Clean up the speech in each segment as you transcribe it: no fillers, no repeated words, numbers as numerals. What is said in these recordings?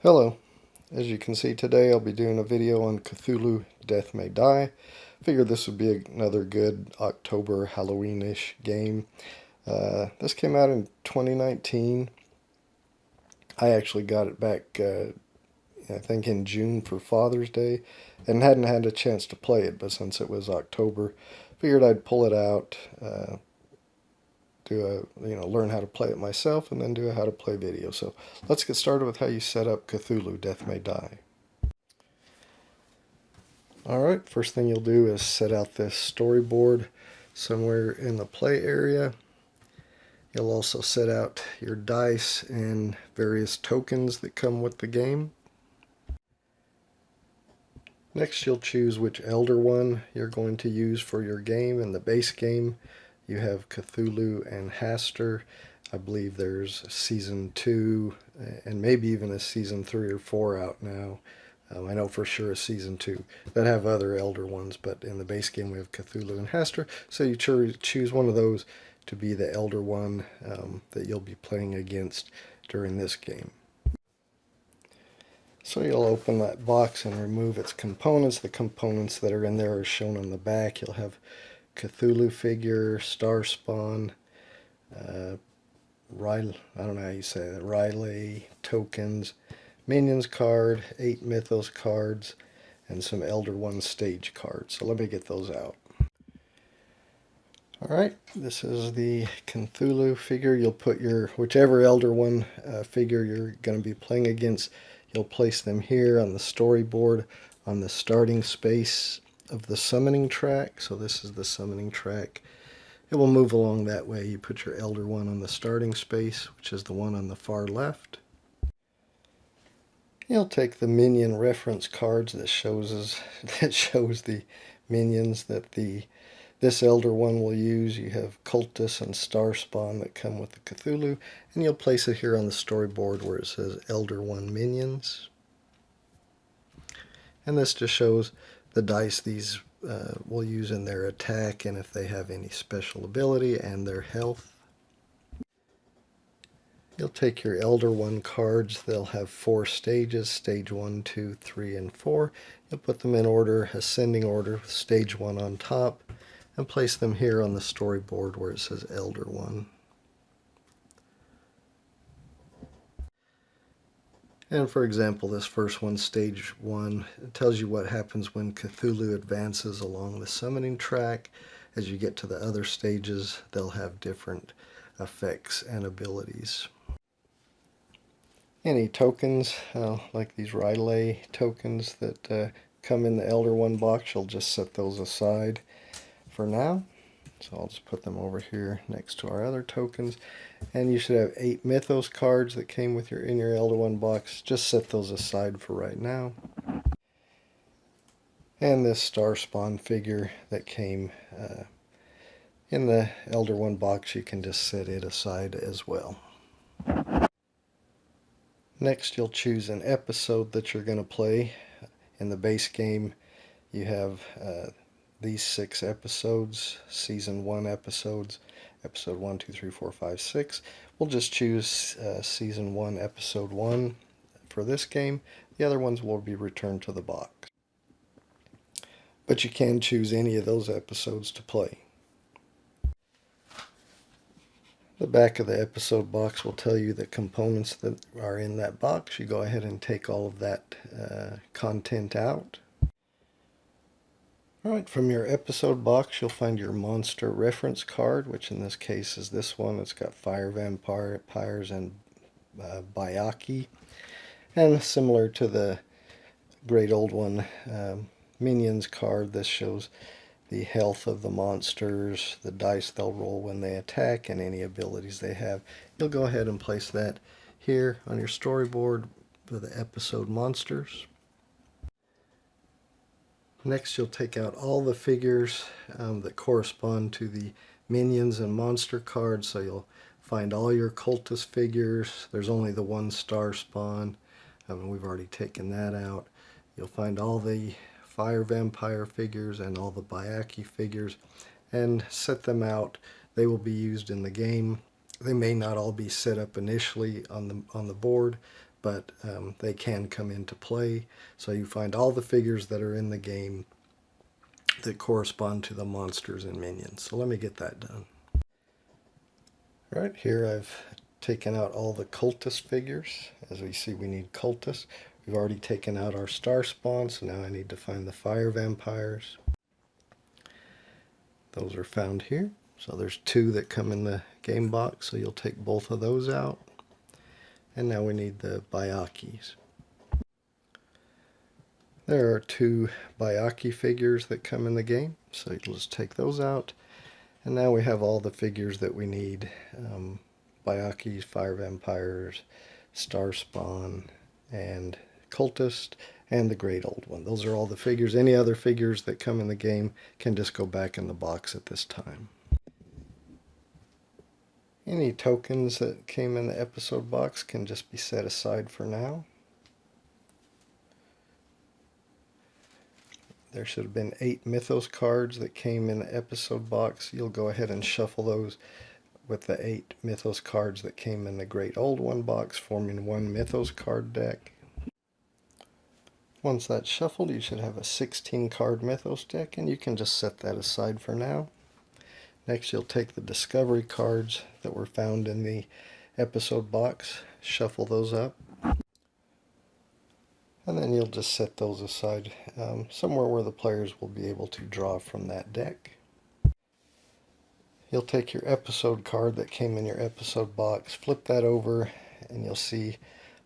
Hello, as you can see today I'll be doing a video on Cthulhu Death May Die. Figured this would be another good October Halloween-ish game. This came out in 2019. I actually got it back I think in June for Father's Day and hadn't had a chance to play it, but since it was October figured I'd pull it out, learn how to play it myself, and then do a how to play video. So let's get started with how you set up Cthulhu Death May Die. Alright, first thing you'll do is set out this storyboard somewhere in the play area. You'll also set out your dice and various tokens that come with the game. Next you'll choose which Elder One you're going to use for your game. In the base game you have Cthulhu and Hastur. I believe there's Season 2 and maybe even a Season 3 or 4 out now. I know for sure a Season 2 that have other Elder Ones, but in the base game we have Cthulhu and Hastur, so you choose one of those to be the Elder One that you'll be playing against during this game. So you'll open that box and remove its components. The components that are in there are shown on the back. You'll have Cthulhu figure, Star Spawn, Riley, I don't know how you say that, Riley, tokens, Minions card, 8 Mythos cards, and some Elder One stage cards. So let me get those out. Alright, this is the Cthulhu figure. You'll put your, whichever Elder One figure you're going to be playing against, you'll place them here on the storyboard on the starting space of the summoning track. So this is the summoning track. It will move along that way. You put your Elder One on the starting space, which is the one on the far left. You'll take the minion reference cards that shows the minions that this Elder One will use. You have Cultus and Star Spawn that come with the Cthulhu, and you'll place it here on the storyboard where it says Elder One Minions. And this just shows the dice these will use in their attack and if they have any special ability and their health. You'll take your Elder One cards. They'll have 4 stages, stage 1, 2, 3, and 4. You'll put them in order, ascending order, with stage 1 on top, and place them here on the storyboard where it says Elder One. And for example, this first one, stage 1, it tells you what happens when Cthulhu advances along the summoning track. As you get to the other stages, they'll have different effects and abilities. Any tokens, like these Riley tokens that come in the Elder One box, you'll just set those aside for now. So I'll just put them over here next to our other tokens. And you should have 8 Mythos cards that came with in your Elder One box. Just set those aside for right now. And this Star Spawn figure that came in the Elder One box, you can just set it aside as well. Next you'll choose an episode that you're going to play. In the base game you have these 6 episodes, Season 1 episodes, Episode 1, 2, 3, 4, 5, 6. We'll just choose Season 1, Episode 1 for this game. The other ones will be returned to the box. But you can choose any of those episodes to play. The back of the episode box will tell you the components that are in that box. You go ahead and take all of that content out. Alright, from your episode box you'll find your monster reference card, which in this case is this one. It's got fire vampires and Bayaki. And similar to the great old one, Minions card, this shows the health of the monsters, the dice they'll roll when they attack, and any abilities they have. You'll go ahead and place that here on your storyboard for the episode monsters. Next you'll take out all the figures that correspond to the minions and monster cards. So you'll find all your cultist figures. There's only the one Star Spawn. We've already taken that out. You'll find all the fire vampire figures and all the Bayaki figures and set them out. They will be used in the game. They may not all be set up initially on the board, but they can come into play. So you find all the figures that are in the game that correspond to the monsters and minions. So let me get that done. Right here I've taken out all the cultist figures. As we see, we need cultists. We've already taken out our star spawn, so now I need to find the fire vampires. Those are found here. So there's 2 that come in the game box, so you'll take both of those out. And now we need the Bayakis. There are 2 Bayaki figures that come in the game, so you'll just take those out. And now we have all the figures that we need. Bayakis, fire vampires, star spawn, and cultist, and the great old one. Those are all the figures. Any other figures that come in the game can just go back in the box at this time. Any tokens that came in the episode box can just be set aside for now. There should have been 8 Mythos cards that came in the episode box. You'll go ahead and shuffle those with the 8 Mythos cards that came in the Great Old One box, forming 1 Mythos card deck. Once that's shuffled, you should have a 16 card Mythos deck, and you can just set that aside for now. Next, you'll take the Discovery cards that were found in the episode box, shuffle those up, and then you'll just set those aside somewhere where the players will be able to draw from that deck. You'll take your episode card that came in your episode box, flip that over, and you'll see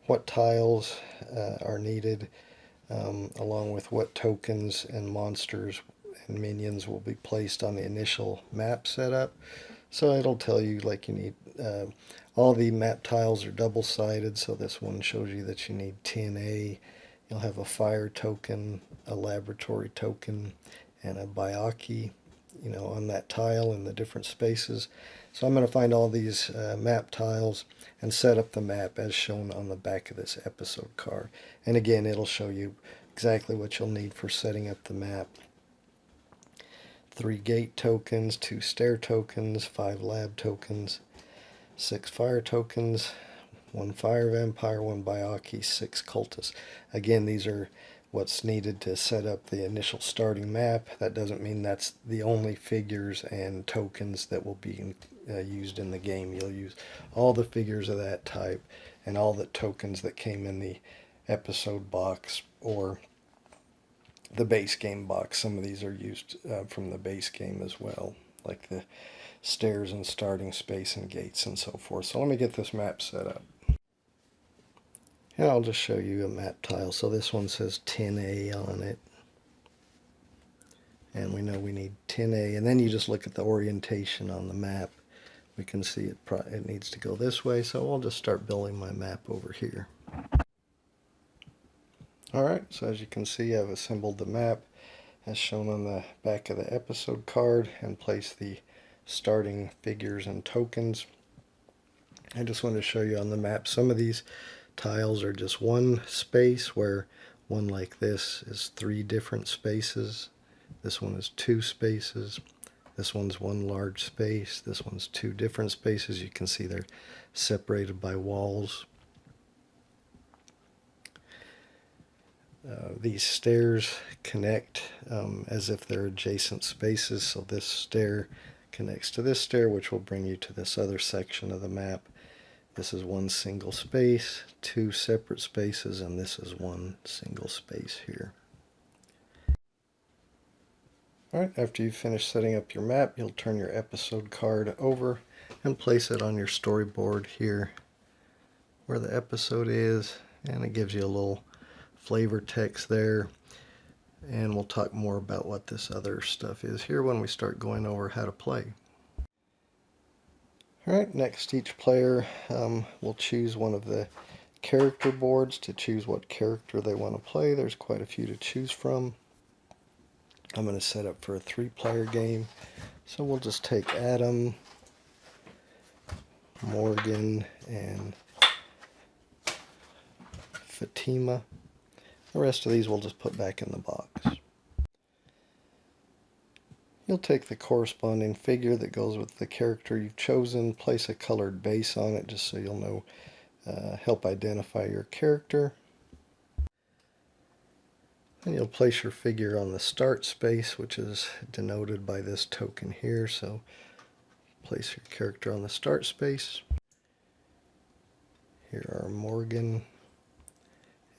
what tiles are needed, along with what tokens and monsters and minions will be placed on the initial map setup. So it'll tell you, like, you need all the map tiles are double-sided, so this one shows you that you need 10A. You'll have a fire token, a laboratory token, and a Bayaki, on that tile in the different spaces. So I'm going to find all these map tiles and set up the map as shown on the back of this episode card. And again, it'll show you exactly what you'll need for setting up the map. 3 gate tokens, 2 stair tokens, 5 lab tokens, 6 fire tokens, 1 fire vampire, 1 Bayaki, 6 cultists. Again, these are what's needed to set up the initial starting map. That doesn't mean that's the only figures and tokens that will be used in the game. You'll use all the figures of that type and all the tokens that came in the episode box or the base game box. Some of these are used from the base game as well, like the stairs and starting space and gates and so forth. So let me get this map set up. And I'll just show you a map tile. So this one says 10A on it. And we know we need 10A. And then you just look at the orientation on the map. We can see it needs to go this way. So I'll just start building my map over here. Alright, so as you can see, I've assembled the map as shown on the back of the episode card and placed the starting figures and tokens. I just wanted to show you on the map, some of these tiles are just one space, where one like this is 3 different spaces. This one is 2 spaces. This one's 1 large space. This one's 2 different spaces. You can see they're separated by walls. These stairs connect as if they're adjacent spaces. So this stair connects to this stair, which will bring you to this other section of the map. This is 1 single space, 2 separate spaces, and this is 1 single space here. Alright, after you've finished setting up your map, you'll turn your episode card over and place it on your storyboard here where the episode is, and it gives you a little flavor text there. And we'll talk more about what this other stuff is here when we start going over how to play. Alright, next each player will choose one of the character boards to choose what character they want to play. There's quite a few to choose from. I'm going to set up for a 3-player game. So we'll just take Adam, Morgan, and Fatima. The rest of these we'll just put back in the box. You'll take the corresponding figure that goes with the character you've chosen, place a colored base on it just so you'll know help identify your character. And you'll place your figure on the start space, which is denoted by this token here. So place your character on the start space. Here are Morgan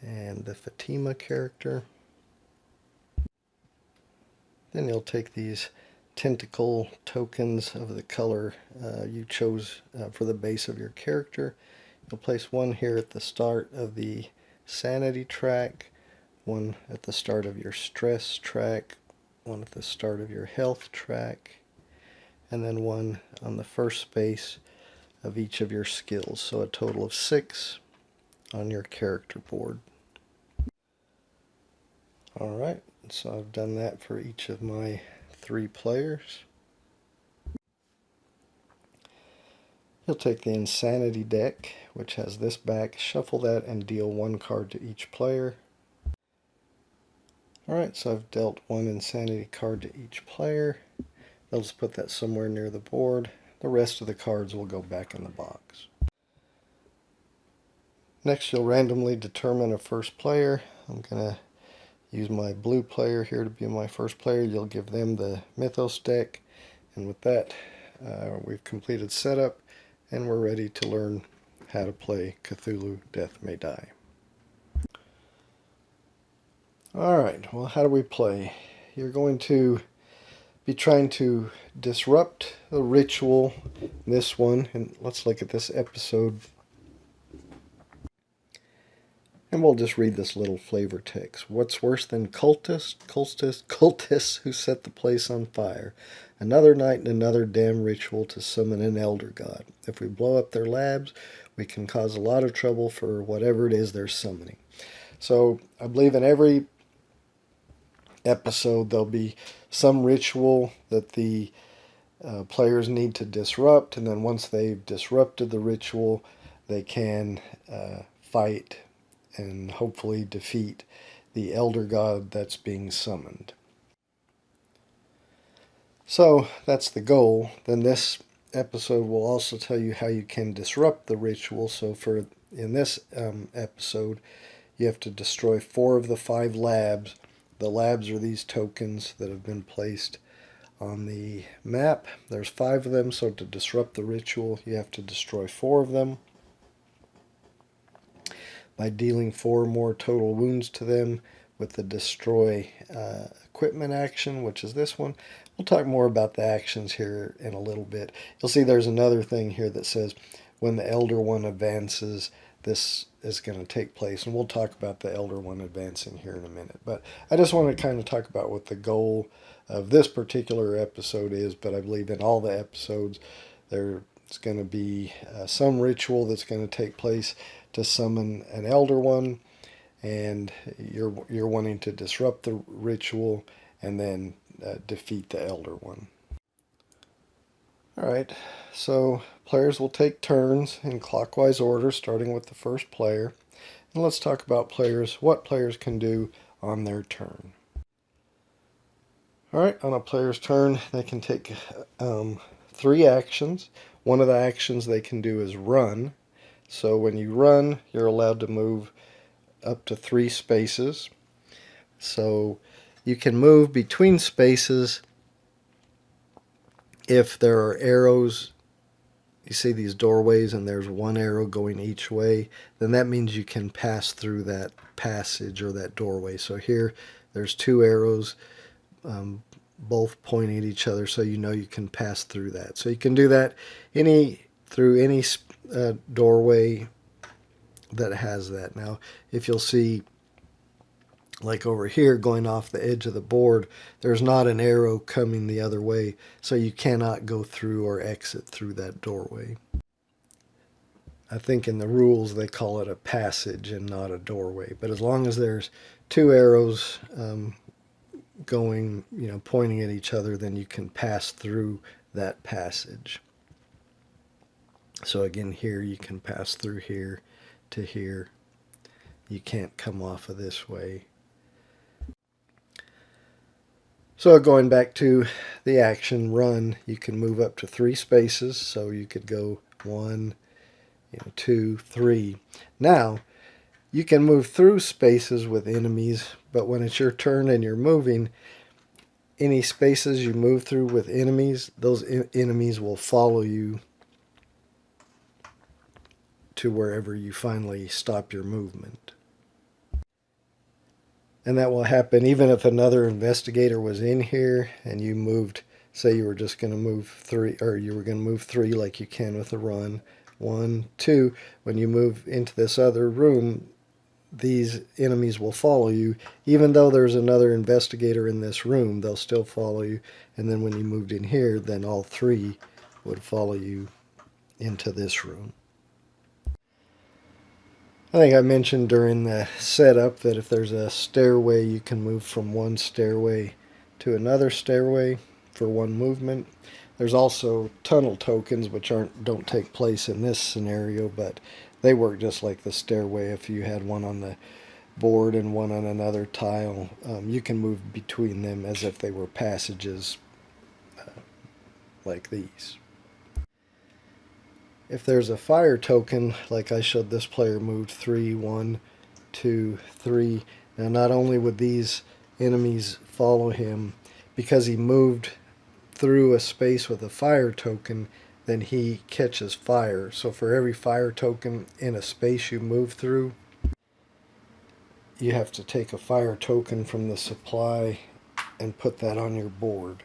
and the Fatima character. Then you'll take these tentacle tokens of the color you chose for the base of your character. You'll place one here at the start of the sanity track, one at the start of your stress track, one at the start of your health track, and then one on the first space of each of your skills. So a total of 6 on your character board. Alright, so I've done that for each of my 3 players. You'll take the Insanity deck, which has this back, shuffle that, and deal 1 card to each player. Alright, so I've dealt 1 Insanity card to each player. I'll just put that somewhere near the board. The rest of the cards will go back in the box. Next, you'll randomly determine a first player. I'm going to use my blue player here to be my first player. You'll give them the Mythos deck. And with that, we've completed setup, and we're ready to learn how to play Cthulhu Death May Die. Alright, well, how do we play? You're going to be trying to disrupt the ritual, this one, and let's look at this episode. And we'll just read this little flavor text. What's worse than cultists who set the place on fire? Another night and another damn ritual to summon an elder god. If we blow up their labs, we can cause a lot of trouble for whatever it is they're summoning. So I believe in every episode there'll be some ritual that the players need to disrupt, and then once they've disrupted the ritual, they can fight and hopefully defeat the elder god that's being summoned. So that's the goal. Then this episode will also tell you how you can disrupt the ritual. So in this episode, you have to destroy 4 of the 5 labs. The labs are these tokens that have been placed on the map. There's 5 of them, so to disrupt the ritual, you have to destroy 4 of them by dealing 4 more total wounds to them with the destroy equipment action, which is this one. We'll talk more about the actions here in a little bit. You'll see there's another thing here that says when the Elder One advances, this is going to take place. And we'll talk about the Elder One advancing here in a minute. But I just want to kind of talk about what the goal of this particular episode is. But I believe in all the episodes, there's going to be some ritual that's going to take place to summon an Elder One. And you're wanting to disrupt the ritual and then defeat the Elder One. Alright, so players will take turns in clockwise order, starting with the first player. And let's talk about what players can do on their turn. Alright, on a player's turn, they can take 3 actions. One of the actions they can do is run. So when you run, you're allowed to move up to 3 spaces. So you can move between spaces if there are arrows. You see these doorways and there's 1 arrow going each way, then that means you can pass through that passage or that doorway. So here there's 2 arrows both pointing at each other, so you know you can pass through that. So you can do that through any doorway that has that. Now if you'll see, like over here going off the edge of the board, there's not an arrow coming the other way, so you cannot go through or exit through that doorway. I think in the rules they call it a passage and not a doorway, but as long as there's 2 arrows going, pointing at each other, then you can pass through that passage. So again, here you can pass through here to here. You can't come off of this way. So going back to the action run, you can move up to 3 spaces. So you could go 1, 2, 3. Now, you can move through spaces with enemies, but when it's your turn and you're moving, any spaces you move through with enemies, those enemies will follow you to wherever you finally stop your movement. And that will happen even if another investigator was in here and you moved, say you were just going to move 3, or you were going to move 3 like you can with a run. 1, 2. When you move into this other room, these enemies will follow you. Even though there's another investigator in this room, they'll still follow you. And then when you moved in here, then all 3 would follow you into this room. I think I mentioned during the setup that if there's a stairway, you can move from one stairway to another stairway for one movement. There's also tunnel tokens, which don't take place in this scenario, but they work just like the stairway. If you had one on the board and one on another tile, you can move between them as if they were passages like these. If there's a fire token, like I showed this player moved 3, 1, 2, 3. Now not only would these enemies follow him, because he moved through a space with a fire token, then he catches fire. So for every fire token in a space you move through, you have to take a fire token from the supply and put that on your board.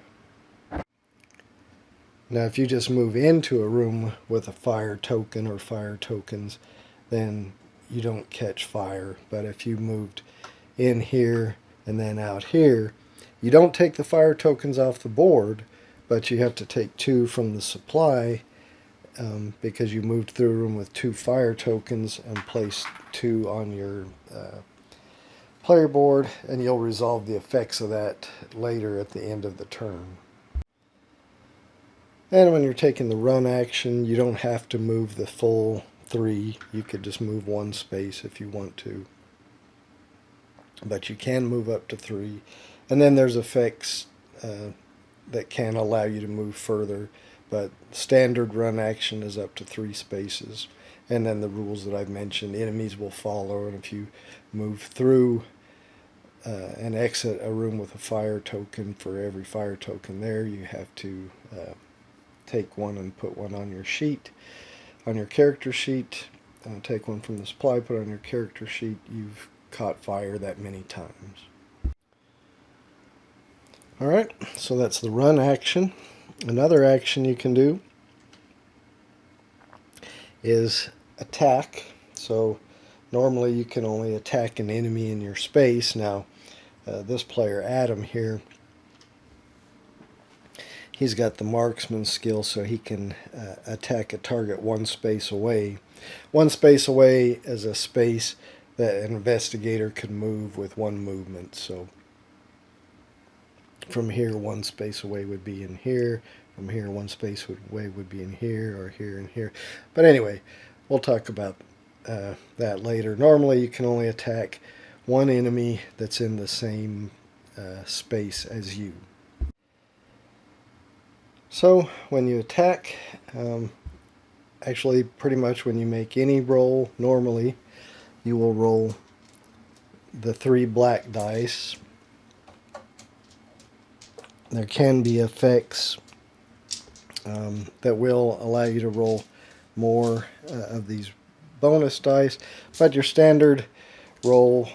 Now, if you just move into a room with a fire token or fire tokens, then you don't catch fire. But if you moved in here and then out here, you don't take the fire tokens off the board, but you have to take 2 from the supply because you moved through a room with 2 fire tokens and placed 2 on your player board, and you'll resolve the effects of that later at the end of the turn. And when you're taking the run action, you don't have to move the full 3. You could just move 1 space if you want to. But you can move up to 3. And then there's effects that can allow you to move further. But standard run action is up to 3 spaces. And then the rules that I've mentioned, enemies will follow. And if you move through and exit a room with a fire token, for every fire token there, you have to take 1 and put 1 on your sheet, on your character sheet. Take 1 from the supply, put on your character sheet. You've caught fire that many times. Alright, so that's the run action. Another action you can do is attack. So normally you can only attack an enemy in your space. Now this player Adam here, he's got the marksman skill, so he can attack a target 1 space away. 1 space away is a space that an investigator could move with 1 movement. So from here, 1 space away would be in here. From here, 1 space away would be in here, or here and here. But anyway, we'll talk about that later. Normally, you can only attack 1 enemy that's in the same space as you. So when you attack, actually pretty much when you make any roll, normally you will roll the 3 black dice. There can be effects that will allow you to roll more of these bonus dice, but your standard roll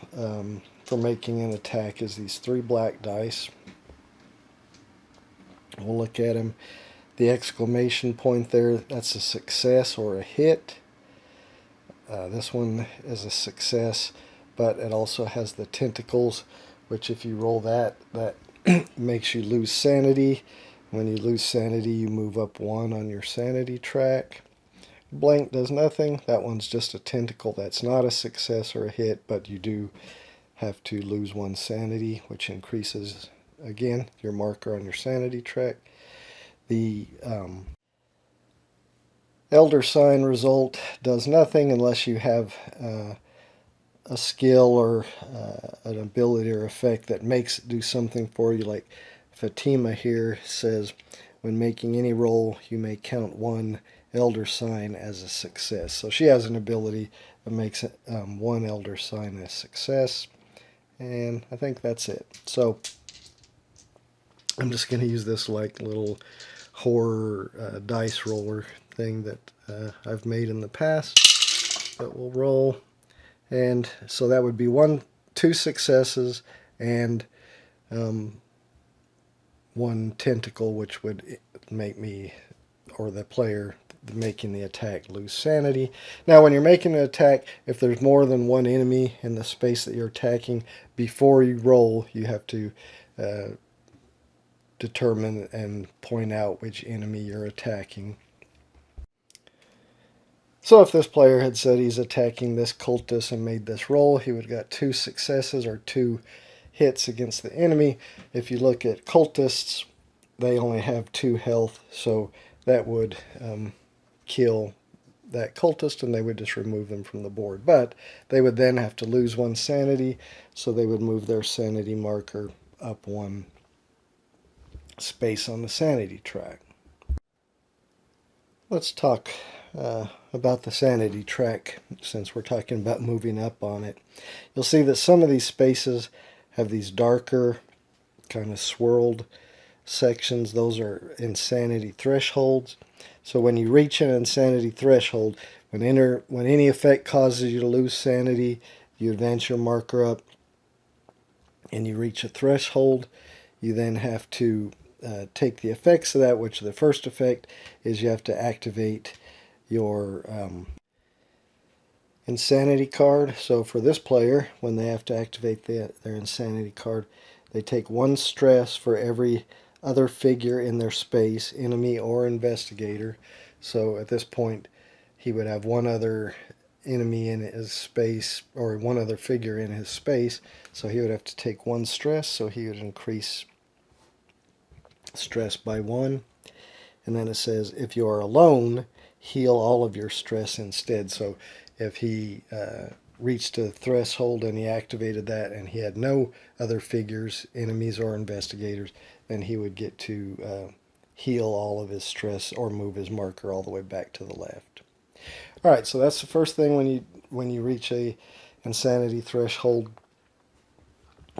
for making an attack is these 3 black dice. We'll look at them. The exclamation point there, that's a success or a hit. This one is a success, but it also has the tentacles, which if you roll that makes you lose sanity. When you lose sanity, you move up 1 on your sanity track. Blank does nothing. That one's just a tentacle. That's not a success or a hit, but you do have to lose 1 sanity, which increases, again, your marker on your sanity track. The Elder Sign result does nothing unless you have a skill or an ability or effect that makes it do something for you. Like Fatima here says, when making any roll, you may count 1 elder sign as a success. So she has an ability that makes one elder sign a success. And I think that's it. So I'm just going to use this like little horror dice roller thing that I've made in the past. But we'll roll. And so that would be two successes and one tentacle, which would make me, or the player making the attack, lose sanity. Now, when you're making an attack, if there's more than one enemy in the space that you're attacking, before you roll, you have to determine and point out which enemy you're attacking. So if this player had said he's attacking this cultist and made this roll, he would have got two successes or two hits against the enemy. If you look at cultists, they only have 2 health, so that would kill that cultist and they would just remove them from the board. But they would then have to lose 1 sanity, so they would move their sanity marker up 1 space on the sanity track. Let's talk about the sanity track since we're talking about moving up on it. You'll see that some of these spaces have these darker kind of swirled sections. Those are insanity thresholds. So when you reach an insanity threshold, when any effect causes you to lose sanity, you advance your marker up and you reach a threshold. You then have to take the effects of that, which the first effect is you have to activate your insanity card. So for this player, when they have to activate their insanity card, they take 1 stress for every other figure in their space, enemy or investigator. So at this point, he would have 1 other enemy in his space, or 1 other figure in his space. So he would have to take 1 stress, so he would increase stress by 1. And then it says, if you are alone, heal all of your stress instead. So if he reached a threshold and he activated that and he had no other figures, enemies or investigators, then he would get to heal all of his stress or move his marker all the way back to the left. All right, so that's the first thing. When you reach a insanity threshold,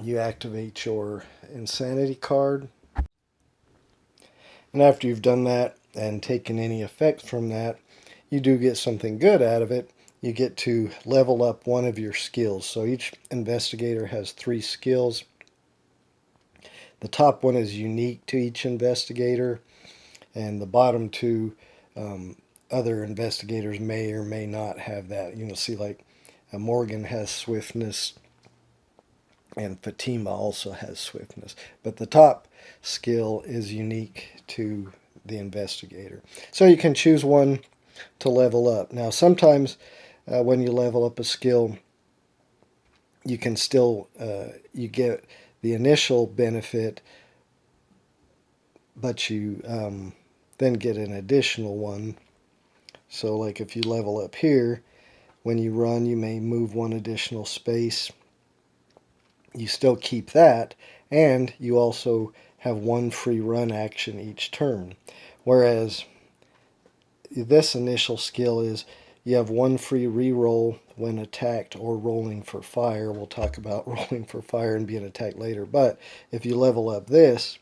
you activate your insanity card. And after you've done that and taken any effect from that, you do get something good out of it. You get to level up 1 of your skills. So each investigator has 3 skills. The top one is unique to each investigator, and the bottom 2 other investigators may or may not have that. You know, see, like Morgan has swiftness, and Fatima also has swiftness. But the top skill is unique to the investigator. So you can choose one to level up. Now, sometimes when you level up a skill, you can still, you get the initial benefit, but you then get an additional one. So like if you level up here, when you run, you may move 1 additional space. You still keep that, and you also have 1 free run action each turn. Whereas this initial skill is you have 1 free reroll when attacked or rolling for fire. We'll talk about rolling for fire and being attacked later. But if you level up this,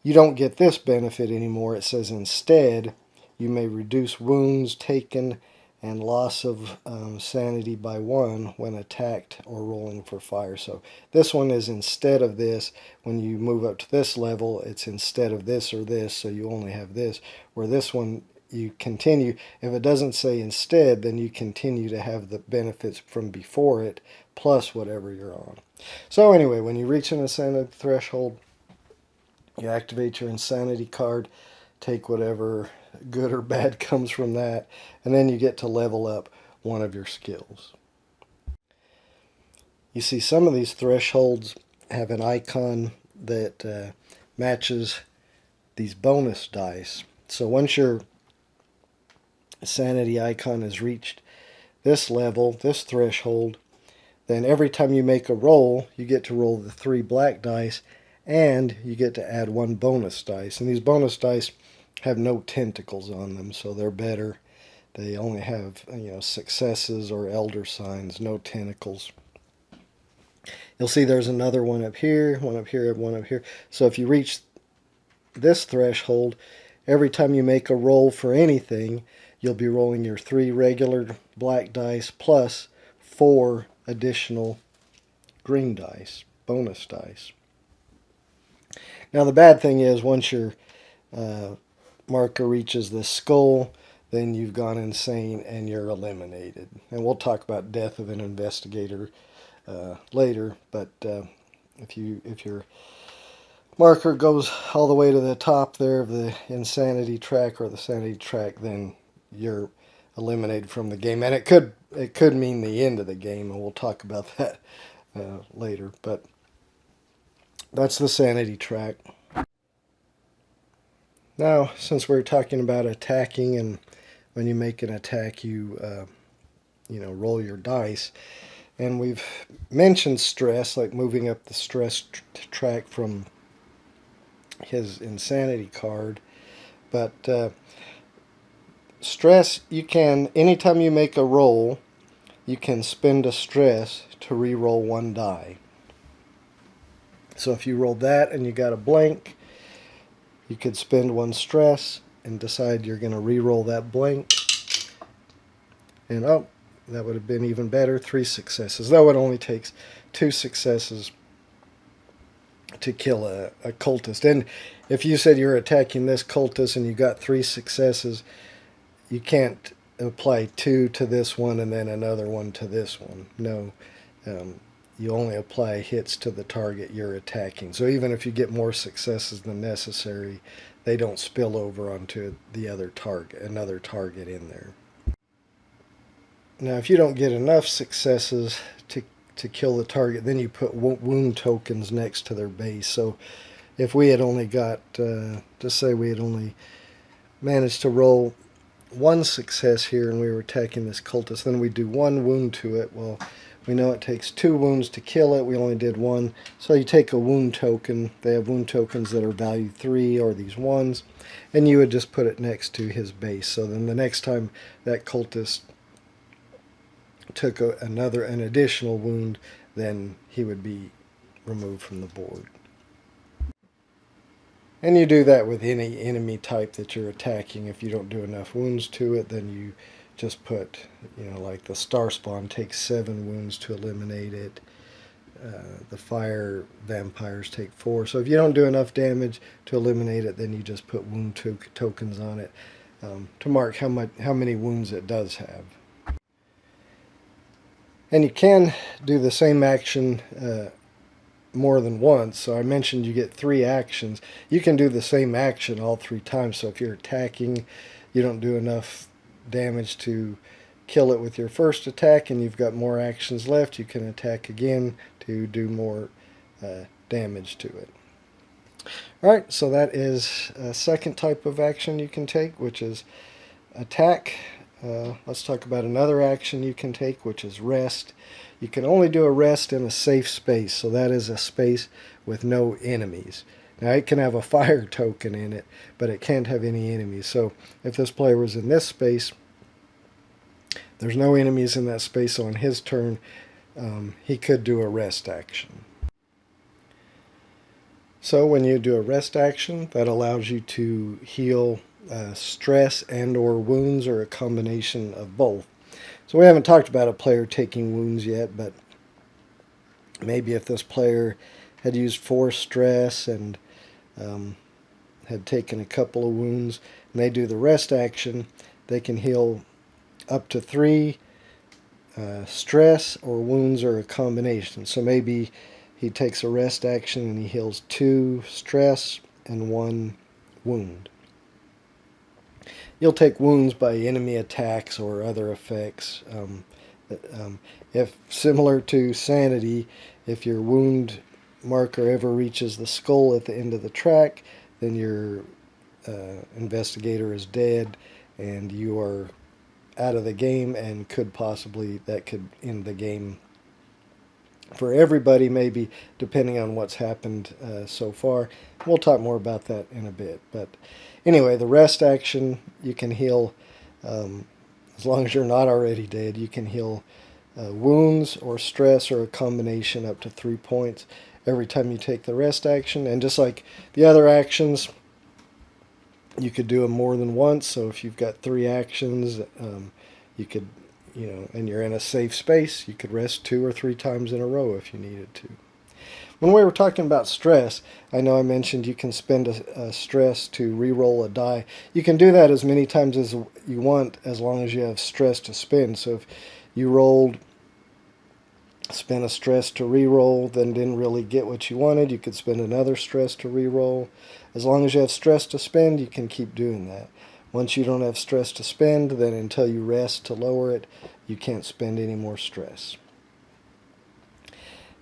you don't get this benefit anymore. It says instead, you may reduce wounds taken and loss of sanity by 1 when attacked or rolling for fire. So this one is instead of this. When you move up to this level, it's instead of this or this, so you only have this. Where this one, you continue. If it doesn't say instead, then you continue to have the benefits from before it, plus whatever you're on. So anyway, when you reach an insanity threshold, you activate your insanity card, take whatever good or bad comes from that, and then you get to level up 1 of your skills. You see some of these thresholds have an icon that matches these bonus dice. So once your sanity icon has reached this level, this threshold, then every time you make a roll, you get to roll the 3 black dice, and you get to add 1 bonus dice. And these bonus dice have no tentacles on them, so they're better. They only have, successes or elder signs, no tentacles. You'll see there's another one up here, one up here, one up here. So if you reach this threshold, every time you make a roll for anything, you'll be rolling your 3 regular black dice plus 4 additional green dice, bonus dice. Now the bad thing is once your marker reaches the skull, then you've gone insane and you're eliminated. And we'll talk about death of an investigator later, but if your marker goes all the way to the top there of the insanity track or the sanity track, then you're eliminated from the game, and it could mean the end of the game, and we'll talk about that later. But that's the sanity track. Now, since we're talking about attacking, and when you make an attack, you roll your dice, and we've mentioned stress, like moving up the stress track from his insanity card, but stress, you can, anytime you make a roll, you can spend a stress to re-roll 1 die. So if you rolled that and you got a blank, you could spend 1 stress and decide you're going to re-roll that blank. And oh, that would have been even better, 3 successes. Though it only takes 2 successes to kill a cultist. And if you said you're attacking this cultist and you got 3 successes, you can't apply 2 to this one and then another one to this one. No, you only apply hits to the target you're attacking. So even if you get more successes than necessary, they don't spill over onto the other target, another target in there. Now, if you don't get enough successes to kill the target, then you put wound tokens next to their base. So if we had only got, just say we had only managed to roll 1 success here and we were attacking this cultist, then we do 1 wound to it. Well, we know it takes 2 wounds to kill it. We only did 1. So you take a wound token. They have wound tokens that are value 3 or these ones, and you would just put it next to his base. So then the next time that cultist took an additional wound, then he would be removed from the board. And you do that with any enemy type that you're attacking. If you don't do enough wounds to it, then you just put, like the star spawn takes 7 wounds to eliminate it. The fire vampires take 4. So if you don't do enough damage to eliminate it, then you just put wound tokens on it to mark how many wounds it does have. And you can do the same action more than once. So I mentioned you get 3 actions. You can do the same action all 3 times. So if you're attacking, you don't do enough damage to kill it with your first attack and you've got more actions left, you can attack again to do more damage to it. Alright, so that is a second type of action you can take, which is attack. Let's talk about another action you can take, which is rest. You can only do a rest in a safe space, so that is a space with no enemies. Now it can have a fire token in it, but it can't have any enemies. So if this player was in this space, there's no enemies in that space, so on his turn, he could do a rest action. So when you do a rest action, that allows you to heal stress and or wounds, or a combination of both. So we haven't talked about a player taking wounds yet, but maybe if this player had used 4 stress and had taken a couple of wounds, and they do the rest action, they can heal up to 3 stress or wounds, or a combination. So maybe he takes a rest action and he heals 2 stress and 1 wound. You'll take wounds by enemy attacks or other effects. If similar to sanity, if your wound marker ever reaches the skull at the end of the track, then your investigator is dead and you are out of the game, and that could end the game for everybody, maybe, depending on what's happened so far. We'll talk more about that in a bit. But Anyway, the rest action, you can heal, as long as you're not already dead, you can heal wounds or stress or a combination up to 3 points every time you take the rest action. And just like the other actions, you could do them more than once. So if you've got 3 actions, you could, and you're in a safe space, you could rest 2 or 3 times in a row if you needed to. When we were talking about stress, I know I mentioned you can spend a stress to re-roll a die. You can do that as many times as you want, as long as you have stress to spend. So if you spent a stress to re-roll, then didn't really get what you wanted, you could spend another stress to re-roll. As long as you have stress to spend, you can keep doing that. Once you don't have stress to spend, then until you rest to lower it, you can't spend any more stress.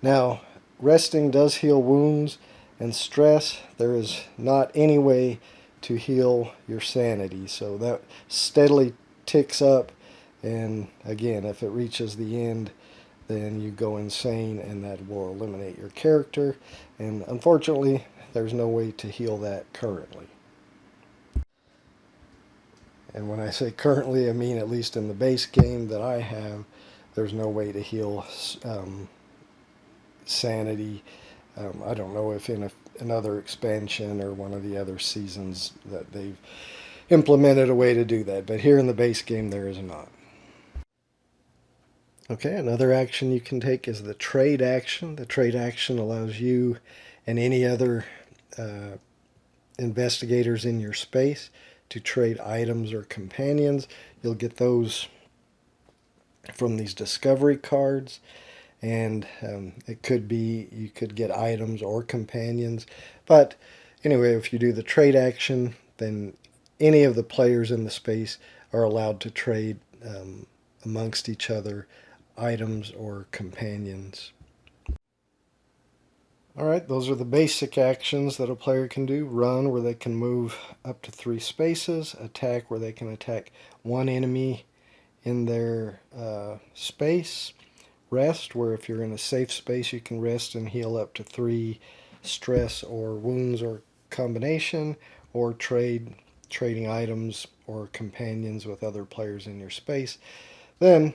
Now, resting does heal wounds and stress. There is not any way to heal your sanity, so that steadily ticks up, and again, if it reaches the end, then you go insane, and that will eliminate your character, and unfortunately, there's no way to heal that currently. And when I say currently, I mean at least in the base game that I have, there's no way to heal sanity. I don't know if in another expansion or one of the other seasons that they've implemented a way to do that, but here in the base game there is not. Okay, another action you can take is the trade action. The trade action allows you and any other investigators in your space to trade items or companions. You'll get those from these discovery cards, and it could be you could get items or companions. But anyway, if you do the trade action, then any of the players in the space are allowed to trade amongst each other items or companions. Alright, those are the basic actions that a player can do. Run, where they can move up to 3 spaces. Attack, where they can attack one enemy in their space. Rest, where if you're in a safe space you can rest and heal up to 3 stress or wounds or combination. Or trading items or companions with other players in your space. Then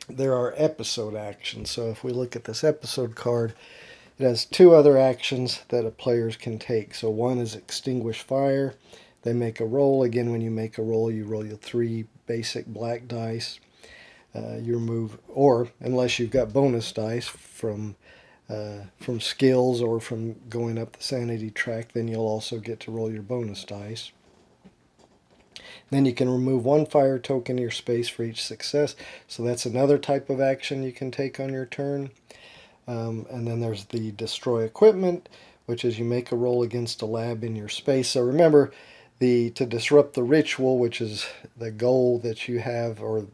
there are episode actions. So if we look at this episode card, it has 2 other actions that a players can take. So one is extinguish fire. They make a roll. Again, when you make a roll, you roll your 3 basic black dice. You remove, or unless you've got bonus dice from skills or from going up the sanity track, then you'll also get to roll your bonus dice. Then you can remove 1 fire token in your space for each success. So that's another type of action you can take on your turn. And then there's the destroy equipment, which is you make a roll against a lab in your space. So remember, to disrupt the ritual, which is the goal that you have, or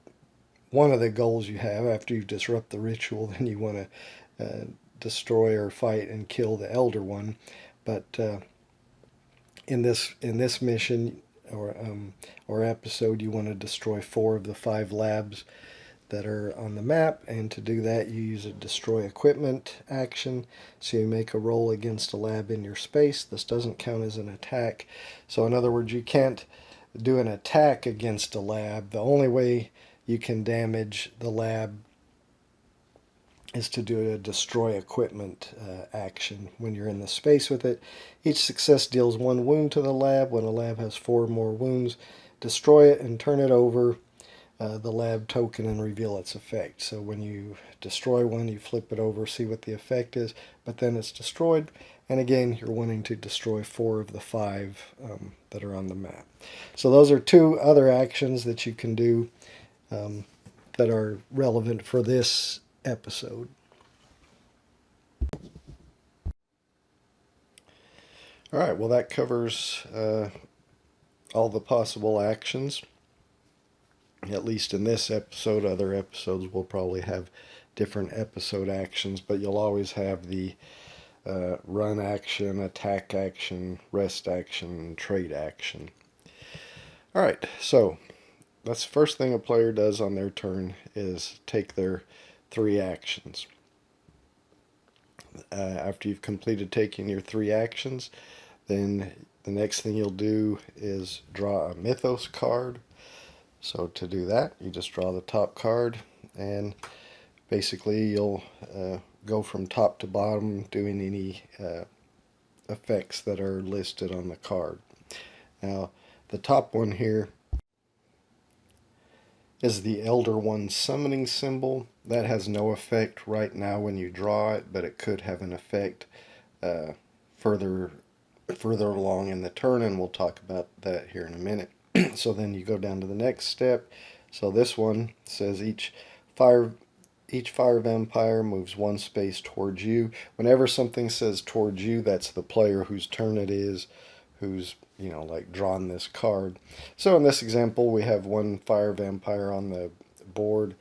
one of the goals you have after you disrupt the ritual, then you want to destroy or fight and kill the Elder One. But in this mission or episode, you want to destroy 4 of the 5 labs that are on the map, and to do that you use a destroy equipment action. So you make a roll against a lab in your space. This doesn't count as an attack. So in other words, you can't do an attack against a lab. The only way you can damage the lab is to do a destroy equipment action when you're in the space with it. Each success deals 1 wound to the lab. When a lab has 4 more wounds, destroy it and turn it over the lab token and reveal its effect. So when you destroy one, you flip it over, see what the effect is, but then it's destroyed. And again, you're wanting to destroy 4 of the 5 that are on the map. So those are 2 other actions that you can do that are relevant for this episode. All right, well, that covers all the possible actions. At least in this episode. Other episodes will probably have different episode actions, but you'll always have the run action, attack action, rest action, trade action. Alright, so that's the first thing a player does on their turn, is take their 3 actions. After you've completed taking your 3 actions, Then the next thing you'll do is draw a Mythos card. So to do that, you just draw the top card, and basically you'll go from top to bottom doing any effects that are listed on the card. Now, the top one here is the Elder One summoning symbol. That has no effect right now when you draw it, but it could have an effect uh, further along in the turn, and we'll talk about that here in a minute. So then you go down to the next step. So this one says fire fire vampire moves one space towards you. Whenever something says towards you, that's the player whose turn it is, who's, like drawn this card. So in this example, we have one fire vampire on the board.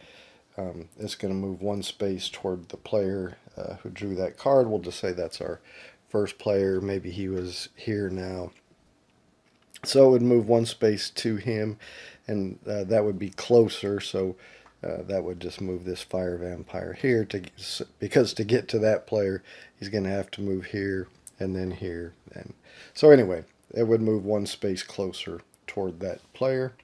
It's going to move one space toward the player who drew that card. We'll just say that's our first player. Maybe he was here now. So it would move one space to him, and that would be closer. So that would just move this fire vampire here because to get to that player, he's going to have to move here and then here. And so anyway, it would move one space closer toward that player.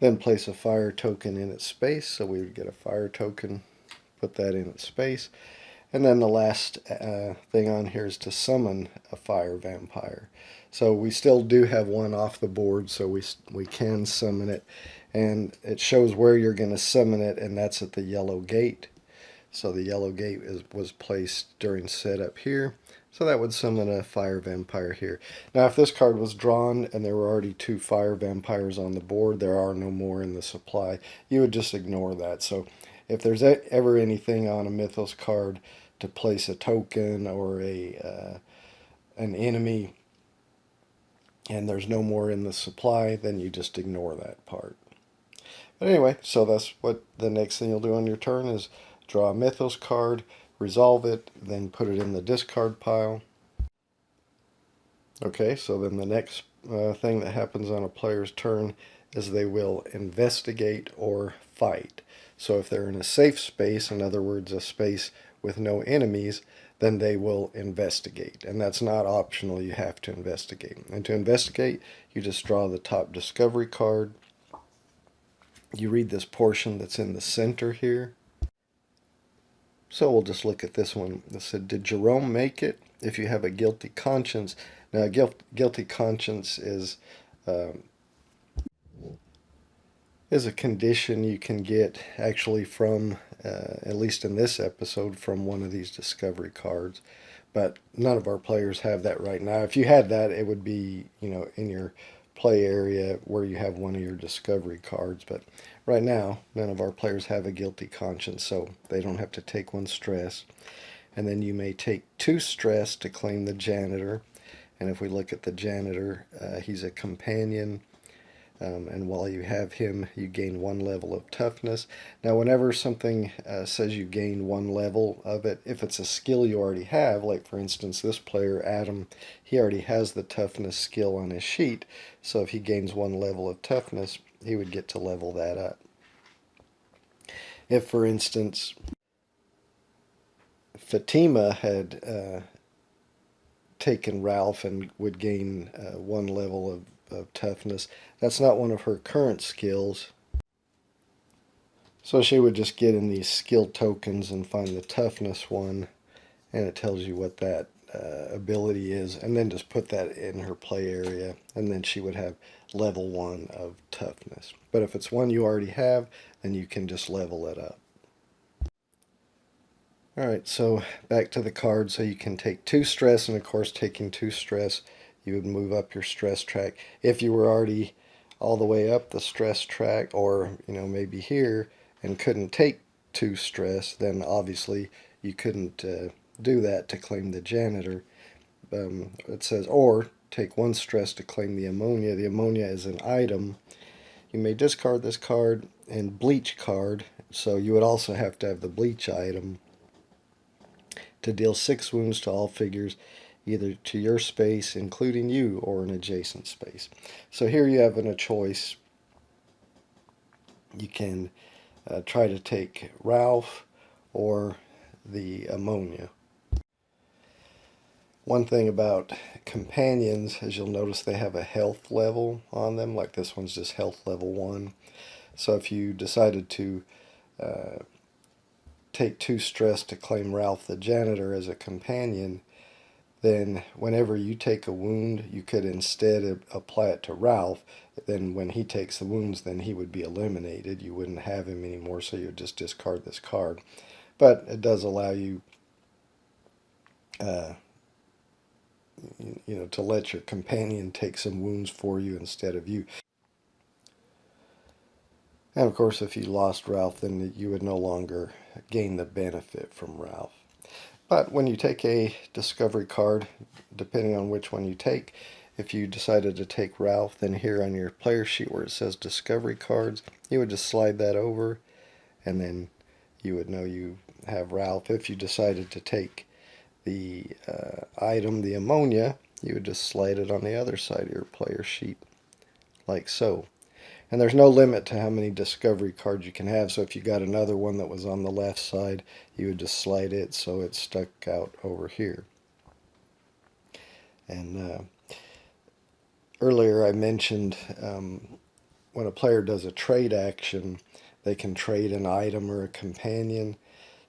Then place a fire token in its space. So we would get a fire token, put that in its space. And then the last thing on here is to summon a fire vampire. So we still do have one off the board, so we can summon it. And it shows where you're going to summon it, and that's at the yellow gate. So the yellow gate was placed during setup here. So that would summon a fire vampire here. Now if this card was drawn and there were already 2 fire vampires on the board, there are no more in the supply, you would just ignore that. So if there's ever anything on a Mythos card to place a token or an enemy and there's no more in the supply, then you just ignore that part. But anyway, so that's what the next thing you'll do on your turn is draw a Mythos card, resolve it, then put it in the discard pile. Okay, so then the next thing that happens on a player's turn is they will investigate or fight. So if they're in a safe space, in other words, a space with no enemies, then they will investigate. And that's not optional, you have to investigate. And to investigate, you just draw the top discovery card. You read this portion that's in the center here. So we'll just look at this one. It said, did Jerome make it? If you have a guilty conscience. Now, guilty conscience is a condition you can get actually from, at least in this episode, from one of these discovery cards. But none of our players have that right now. If you had that, it would be, in your play area where you have one of your discovery cards. But right now, none of our players have a guilty conscience, so they don't have to take 1 stress. And then you may take 2 stress to claim the janitor. And if we look at the janitor, he's a companion. And while you have him, you gain 1 level of toughness. Now, whenever something says you gain 1 level of it, if it's a skill you already have, like for instance this player, Adam, he already has the toughness skill on his sheet. So if he gains 1 level of toughness, he would get to level that up. If, for instance, Fatima had taken Ralph and would gain 1 level of toughness, that's not one of her current skills. So she would just get in these skill tokens and find the toughness one, and it tells you what that ability is, and then just put that in her play area, and then she would have level 1 of toughness. But if it's one you already have, then you can just level it up. Alright, so back to the card. So you can take 2 stress, and of course taking 2 stress, you would move up your stress track. If you were already all the way up the stress track, or maybe here, and couldn't take 2 stress, then obviously you couldn't do that to claim the janitor. It says, or take 1 stress to claim the ammonia. The ammonia is an item. You may discard this card and bleach card, so you would also have to have the bleach item to deal 6 wounds to all figures, either to your space, including you, or an adjacent space. So here you have a choice. You can try to take Ralph or the ammonia. one thing about companions is you'll notice they have a health level on them, like this one's just health level 1. So if you decided to take 2 stress to claim Ralph the janitor as a companion, then whenever you take a wound, you could instead apply it to Ralph. Then when he takes the wounds, then he would be eliminated. You wouldn't have him anymore, so you would just discard this card. But it does allow you, to let your companion take some wounds for you instead of you. And of course, if you lost Ralph, then you would no longer gain the benefit from Ralph. But when you take a discovery card, depending on which one you take, if you decided to take Ralph, then here on your player sheet where it says discovery cards, you would just slide that over, and then you would know you have Ralph. If you decided to take the item, the ammonia, you would just slide it on the other side of your player sheet, like so. And there's no limit to how many discovery cards you can have, so if you got another one that was on the left side, you would just slide it so it stuck out over here. And earlier I mentioned when a player does a trade action, they can trade an item or a companion.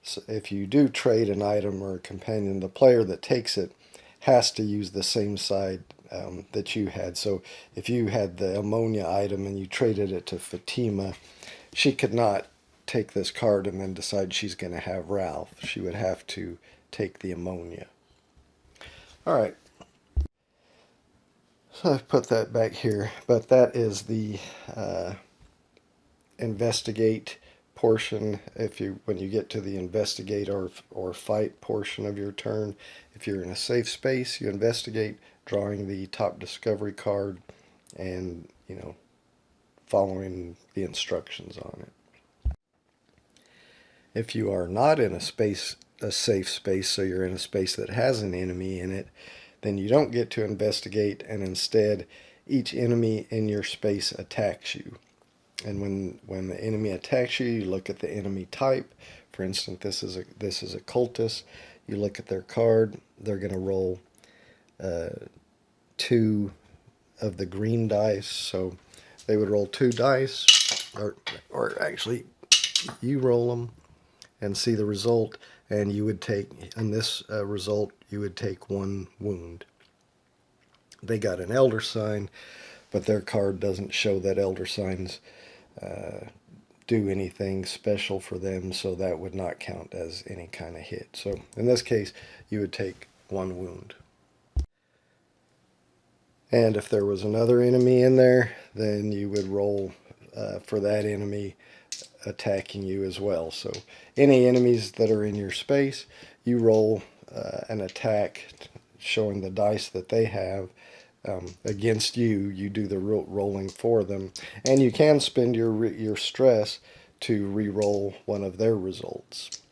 So if you do trade an item or a companion, the player that takes it has to use the same side that you had. So if you had the ammonia item and you traded it to Fatima, she could not take this card and then decide she's going to have Ralph. She would have to take the ammonia. All right. So I've put that back here, but that is the investigate portion. When you get to the investigate or fight portion of your turn, if you're in a safe space, you investigate, drawing the top discovery card and following the instructions on it. If you are not in a safe space, so you're in a space that has an enemy in it, then you don't get to investigate, and instead each enemy in your space attacks you. And when the enemy attacks you, you look at the enemy type. For instance, this is a cultist. You look at their card. They're going to roll 2 of the green dice. So they would roll 2 dice, or actually, you roll them and see the result. And you would take, in this result, you would take 1 wound. They got an elder sign, but their card doesn't show that elder signs do anything special for them, so that would not count as any kind of hit. So in this case, you would take 1 wound. And if there was another enemy in there, then you would roll for that enemy attacking you as well. So any enemies that are in your space, you roll an attack showing the dice that they have against you. You do the rolling for them, and you can spend your stress to re-roll one of their results.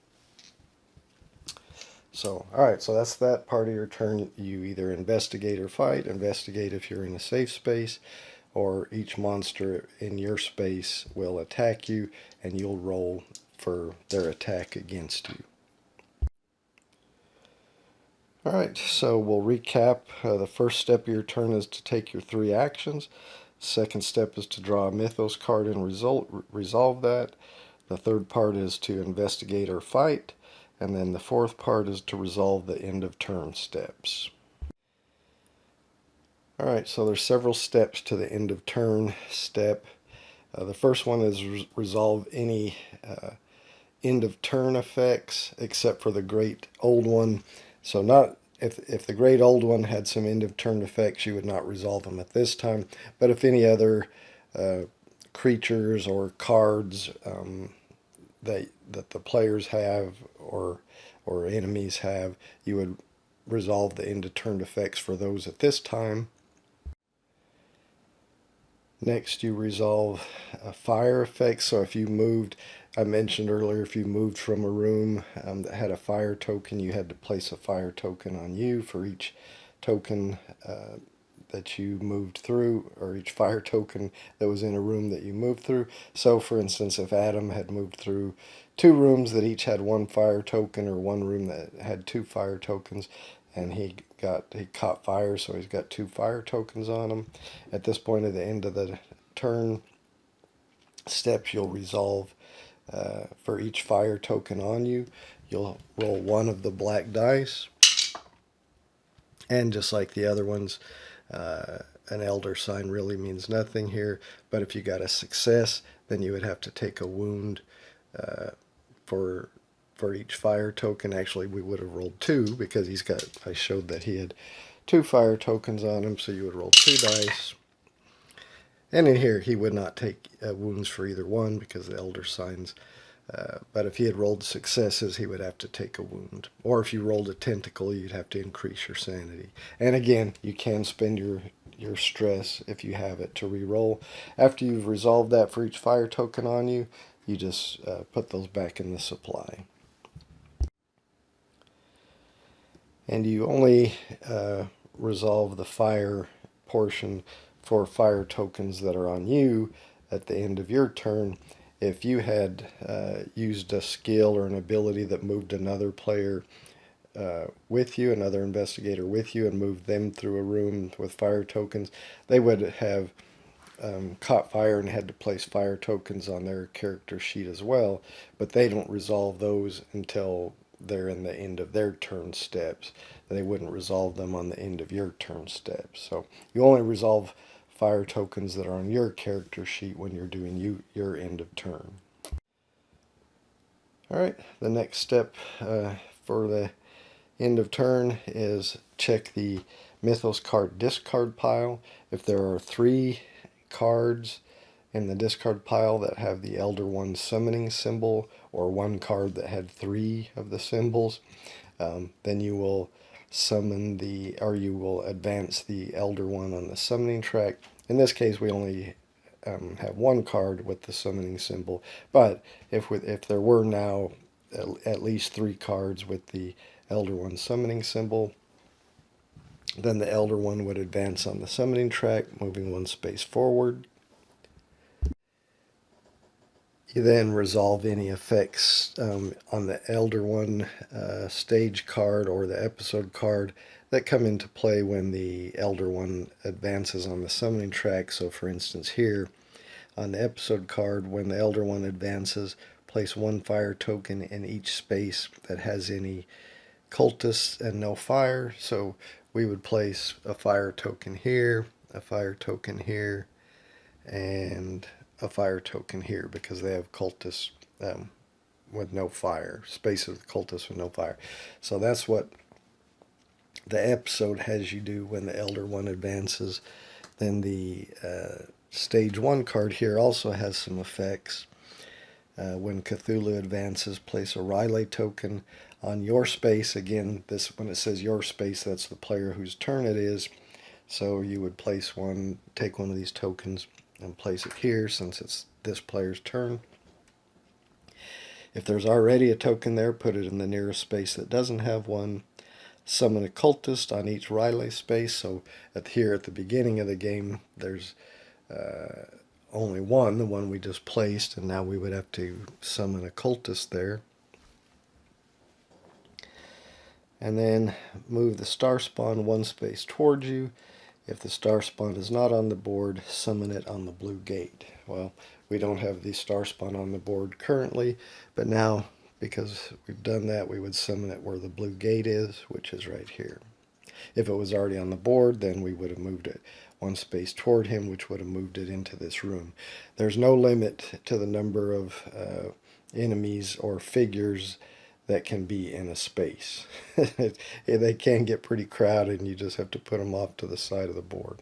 So, all right, so that's that part of your turn. You either investigate or fight. Investigate if you're in a safe space, or each monster in your space will attack you, and you'll roll for their attack against you. All right, so we'll recap. The first step of your turn is to take your 3 actions. Second step is to draw a Mythos card and resolve that. The third part is to investigate or fight. And then the fourth part is to resolve the end of turn steps. All right, so there's several steps to the end of turn step. The first one is resolve any end of turn effects except for the Great Old One. So not if the Great Old One had some end of turn effects, you would not resolve them at this time. But if any other creatures or cards that the players have or enemies have, you would resolve the end of turn effects for those at this time. Next, you resolve fire effects. So if you moved, I mentioned earlier, if you moved from a room that had a fire token, you had to place a fire token on you for each token that you moved through, or each fire token that was in a room that you moved through. So for instance, if Adam had moved through 2 rooms that each had 1 fire token, or 1 room that had 2 fire tokens, and he caught fire, so he's got 2 fire tokens on him. At this point at the end of the turn steps, you'll resolve for each fire token on you. You'll roll 1 of the black dice, and just like the other ones, an elder sign really means nothing here. But if you got a success, then you would have to take a wound uh, for each fire token. Actually, we would have rolled 2 because I showed that he had 2 fire tokens on him, so you would roll 2 dice. And in here, he would not take wounds for either one because the elder signs. But if he had rolled successes, he would have to take a wound. Or if you rolled a tentacle, you'd have to increase your sanity. And again, you can spend your stress, if you have it, to re-roll. After you've resolved that for each fire token on you, you just put those back in the supply. And you only resolve the fire portion for fire tokens that are on you at the end of your turn. If you had used a skill or an ability that moved another player with you, another investigator with you, and moved them through a room with fire tokens, they would have caught fire and had to place fire tokens on their character sheet as well, but they don't resolve those until they're in the end of their turn steps. They wouldn't resolve them on the end of your turn steps. So you only resolve fire tokens that are on your character sheet when you're doing your end of turn. Alright, the next step for the end of turn is check the Mythos card discard pile. If there are 3 cards in the discard pile that have the Elder One summoning symbol, or 1 card that had 3 of the symbols, then you will you will advance the Elder One on the summoning track. In this case, we only have 1 card with the summoning symbol, but if there were now at least 3 cards with the Elder One summoning symbol, then the Elder One would advance on the summoning track, moving 1 space forward. You then resolve any effects on the Elder One stage card or the episode card that come into play when the Elder One advances on the summoning track. So for instance here, on the episode card, when the Elder One advances, place 1 fire token in each space that has any cultists and no fire. So we would place a fire token here, a fire token here, and a fire token here because they have cultists with no fire, spaces with cultists with no fire. So that's what the episode has you do when the Elder One advances. Then the Stage 1 card here also has some effects. When Cthulhu advances, place a Riley token on your space. Again, when it says your space, that's the player whose turn it is. So you would take one of these tokens and place it here since it's this player's turn. If there's already a token there, put it in the nearest space that doesn't have one. Summon a cultist on each Riley space. So here at the beginning of the game, there's only one, the one we just placed, and now we would have to summon a cultist there. And then move the star spawn 1 space towards you. If the star spawn is not on the board, summon it on the blue gate. Well, we don't have the star spawn on the board currently, but now, because we've done that, we would summon it where the blue gate is, which is right here. If it was already on the board, then we would have moved it 1 space toward him, which would have moved it into this room. There's no limit to the number of enemies or figures that can be in a space. They can get pretty crowded, and you just have to put them off to the side of the board.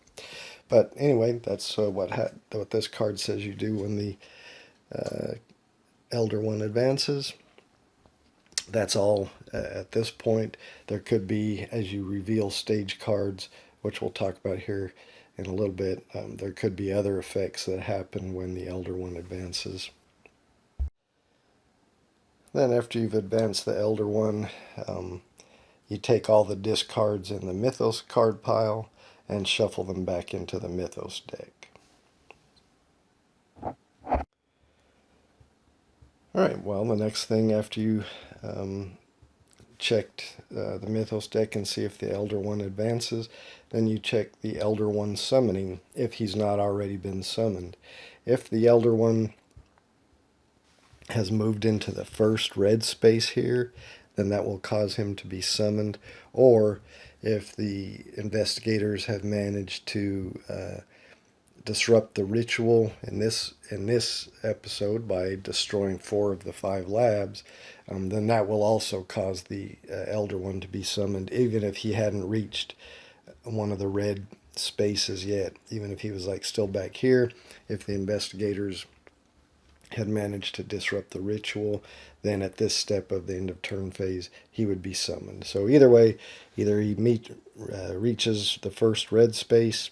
But anyway, that's what this card says you do when the Elder One advances. That's all at this point. There could be, as you reveal stage cards, which we'll talk about here in a little bit, there could be other effects that happen when the Elder One advances. Then after you've advanced the Elder One, you take all the discards in the Mythos card pile and shuffle them back into the Mythos deck. Alright, well, the next thing after you checked the Mythos deck and see if the Elder One advances. Then you check the Elder One summoning if he's not already been summoned. If the Elder One has moved into the first red space here, then that will cause him to be summoned. Or if the investigators have managed to disrupt the ritual in this episode by destroying 4 of the 5 labs, then that will also cause the Elder One to be summoned, even if he hadn't reached one of the red spaces yet. Even if he was like still back here, if the investigators had managed to disrupt the ritual, then at this step of the end of turn phase, he would be summoned. So either way, either he reaches the first red space,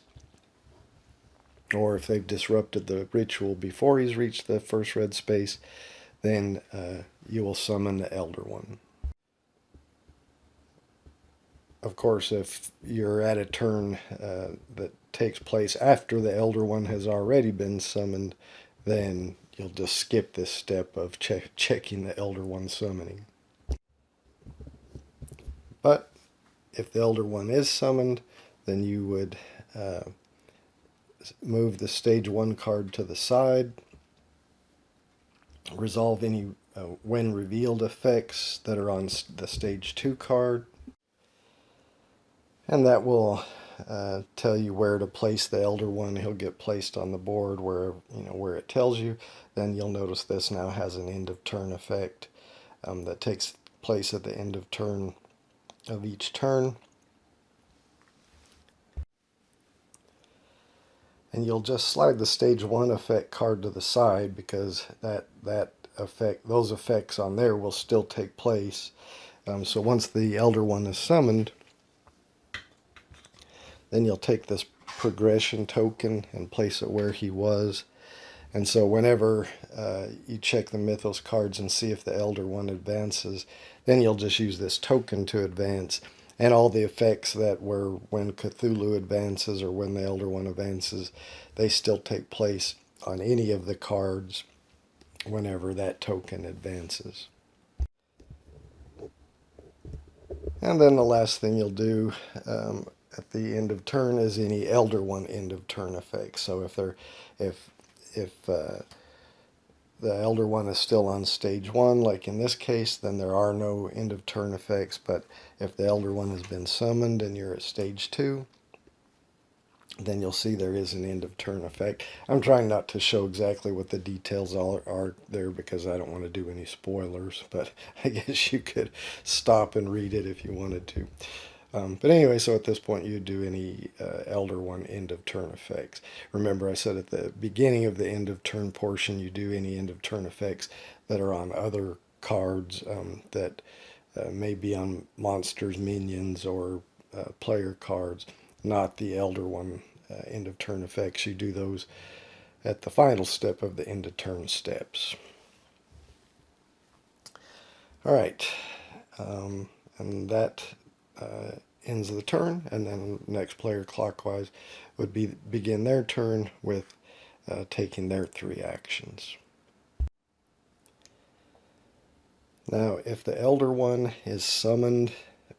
or if they've disrupted the ritual before he's reached the first red space, then you will summon the Elder One. Of course, if you're at a turn that takes place after the Elder One has already been summoned, then you'll just skip this step of checking the Elder One summoning. But if the Elder One is summoned, then you would move the stage 1 card to the side, resolve any when revealed effects that are on the stage 2 card, and that will tell you where to place the Elder One. He'll get placed on the board where it tells you. Then you'll notice this now has an end of turn effect that takes place at the end of turn of each turn. And you'll just slide the stage 1 effect card to the side, because those effects on there will still take place. So once the Elder One is summoned, then you'll take this progression token and place it where he was. And so whenever you check the Mythos cards and see if the Elder One advances, then you'll just use this token to advance. And all the effects that were when Cthulhu advances or when the Elder One advances, they still take place on any of the cards whenever that token advances. And then the last thing you'll do at the end of turn is any Elder One end of turn effects. So if the Elder One is still on stage 1, like in this case, then there are no end of turn effects. But if the Elder One has been summoned and you're at stage 2, then you'll see there is an end of turn effect. I'm trying not to show exactly what the details are there, because I don't want to do any spoilers, but I guess you could stop and read it if you wanted to. But anyway, so at this point you do any Elder One end of turn effects. Remember, I said at the beginning of the end of turn portion, you do any end of turn effects that are on other cards that may be on monsters, minions, or player cards, not the Elder One end of turn effects. You do those at the final step of the end of turn steps. All right, and that ends the turn, and then the next player clockwise would begin their turn with taking their 3 actions. Now, if the Elder One is summoned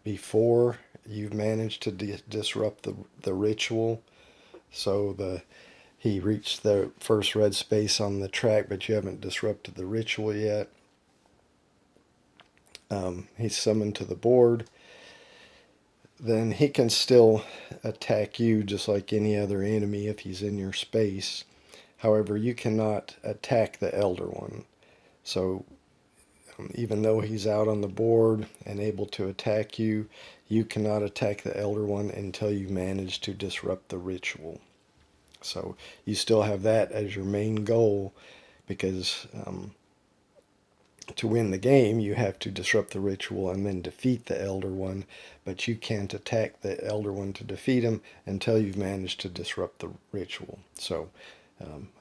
before you've managed to disrupt the ritual, so he reached the first red space on the track, but you haven't disrupted the ritual yet, he's summoned to the board, then he can still attack you just like any other enemy if he's in your space. However, you cannot attack the Elder One. So even though he's out on the board and able to attack you, you cannot attack the Elder One until you manage to disrupt the ritual. So you still have that as your main goal, because to win the game, you have to disrupt the ritual and then defeat the Elder One, but you can't attack the Elder One to defeat him until you've managed to disrupt the ritual. So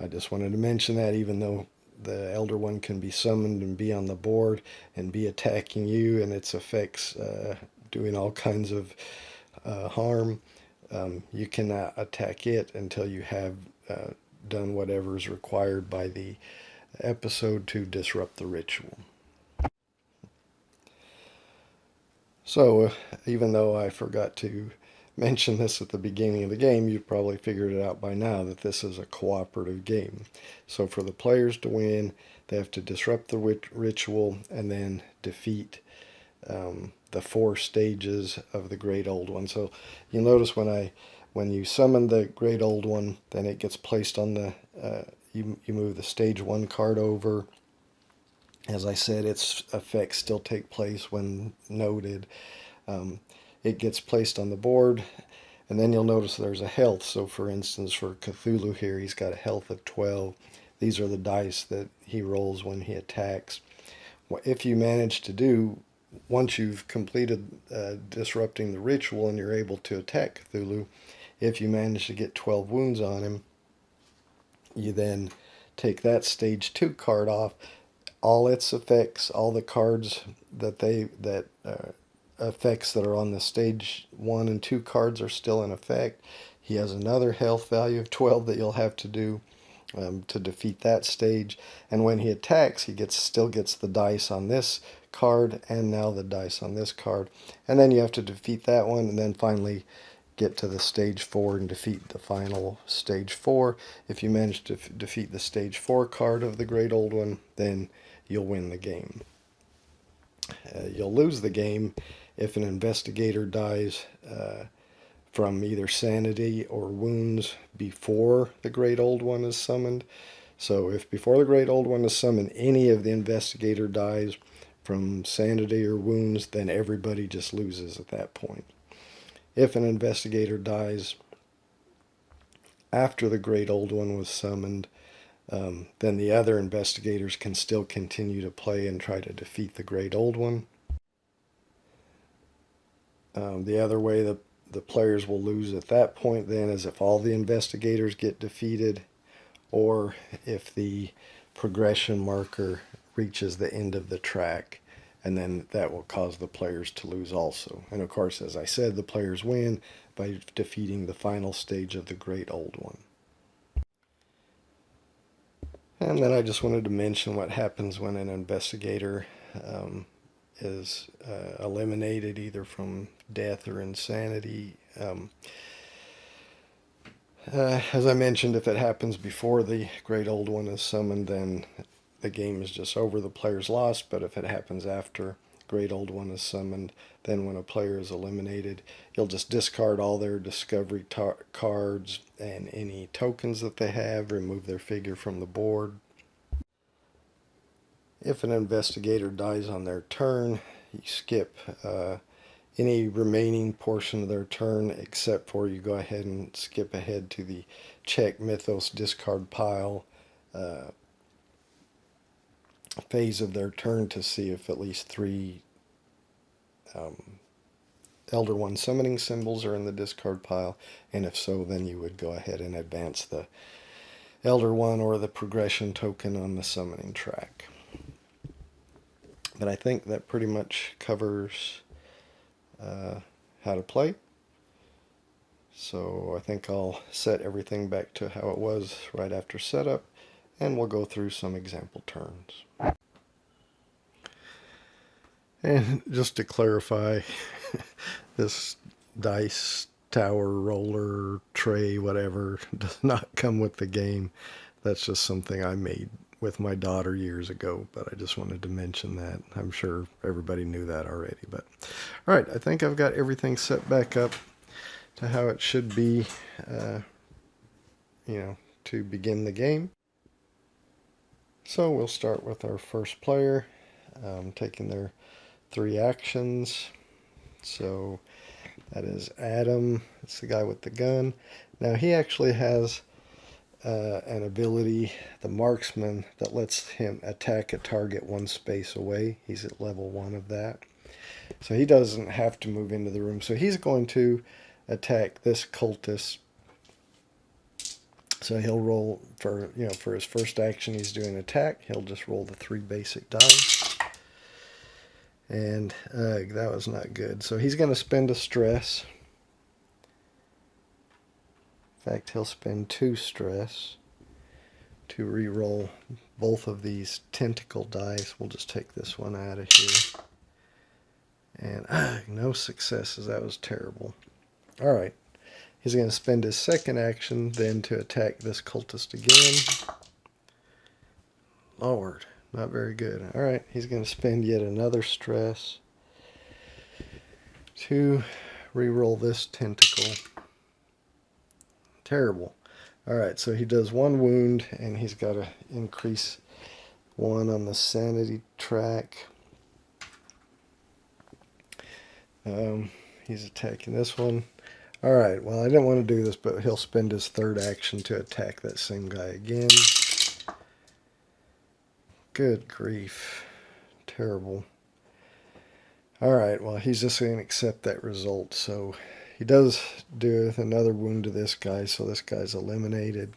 I just wanted to mention that, even though the Elder One can be summoned and be on the board and be attacking you and its effects doing all kinds of harm, you cannot attack it until you have done whatever is required by the episode to disrupt the ritual. So even though I forgot to mention this at the beginning of the game, you've probably figured it out by now that this is a cooperative game. So for the players to win, they have to disrupt the ritual and then defeat the 4 stages of the Great Old One. So you'll notice when you summon the Great Old One, then it gets placed on the you move the stage 1 card over. As I said, its effects still take place when noted. Um, it gets placed on the board, and then you'll notice there's a health. So for instance, for Cthulhu here, he's got a health of 12. These are the dice that he rolls when he attacks. If you manage to do, once you've completed disrupting the ritual and you're able to attack Cthulhu, if you manage to get 12 wounds on him, you then take that stage 2 card off. All its effects, all the cards effects that are on the stage 1 and 2 cards are still in effect. He has another health value of 12 that you'll have to do to defeat that stage. And when he attacks, he still gets the dice on this card and now the dice on this card. And then you have to defeat that one and then finally get to the stage 4 and defeat the final stage 4. If you manage to defeat the stage 4 card of the Great Old One, then you'll win the game. You'll lose the game if an investigator dies from either sanity or wounds before the Great Old One is summoned. So if before the Great Old One is summoned, any of the investigator dies from sanity or wounds, then everybody just loses at that point. If an investigator dies after the Great Old One was summoned, then the other investigators can still continue to play and try to defeat the Great Old One. The other way the players will lose at that point then is if all the investigators get defeated, or if the progression marker reaches the end of the track, and then that will cause the players to lose also. And of course, as I said, the players win by defeating the final stage of the Great Old One. And then I just wanted to mention what happens when an investigator is eliminated either from death or insanity. As I mentioned, if it happens before the Great Old One is summoned, then the game is just over, the player's lost. But if it happens after Great Old One is summoned, then when a player is eliminated, you'll just discard all their discovery cards and any tokens that they have, remove their figure from the board. If an investigator dies on their turn, you skip any remaining portion of their turn, except for you go ahead and skip ahead to the check mythos discard pile phase of their turn to see if at least 3 Elder One summoning symbols are in the discard pile, and if so, then you would go ahead and advance the Elder One or the progression token on the summoning track. But I think that pretty much covers how to play. So I think I'll set everything back to how it was right after setup, and we'll go through some example turns. And just to clarify, this dice tower, roller, tray, whatever, does not come with the game. That's just something I made with my daughter years ago, but I just wanted to mention that. I'm sure everybody knew that already. But all right, I think I've got everything set back up to how it should be, to begin the game. So we'll start with our first player, taking their 3 actions. So that is Adam. It's the guy with the gun. Now he actually has an ability, the marksman, that lets him attack a target 1 space away. He's at level 1 of that. So he doesn't have to move into the room. So he's going to attack this cultist. So he'll roll for his first action, he's doing attack. He'll just roll the 3 basic dice. And that was not good. So he's going to spend a stress. In fact, he'll spend 2 stress to re-roll both of these tentacle dice. We'll just take this one out of here. And no successes. That was terrible. Alright. He's going to spend his second action then to attack this cultist again. Lord, not very good. Alright, he's going to spend yet another stress to reroll this tentacle. Terrible. Alright, so he does one wound and he's got to increase one on the sanity track. He's attacking this one. Alright, well, I didn't want to do this, but he'll spend his third action to attack that same guy again. Good grief. Terrible. Alright, well, he's just going to accept that result. So he does do another wound to this guy, so this guy's eliminated.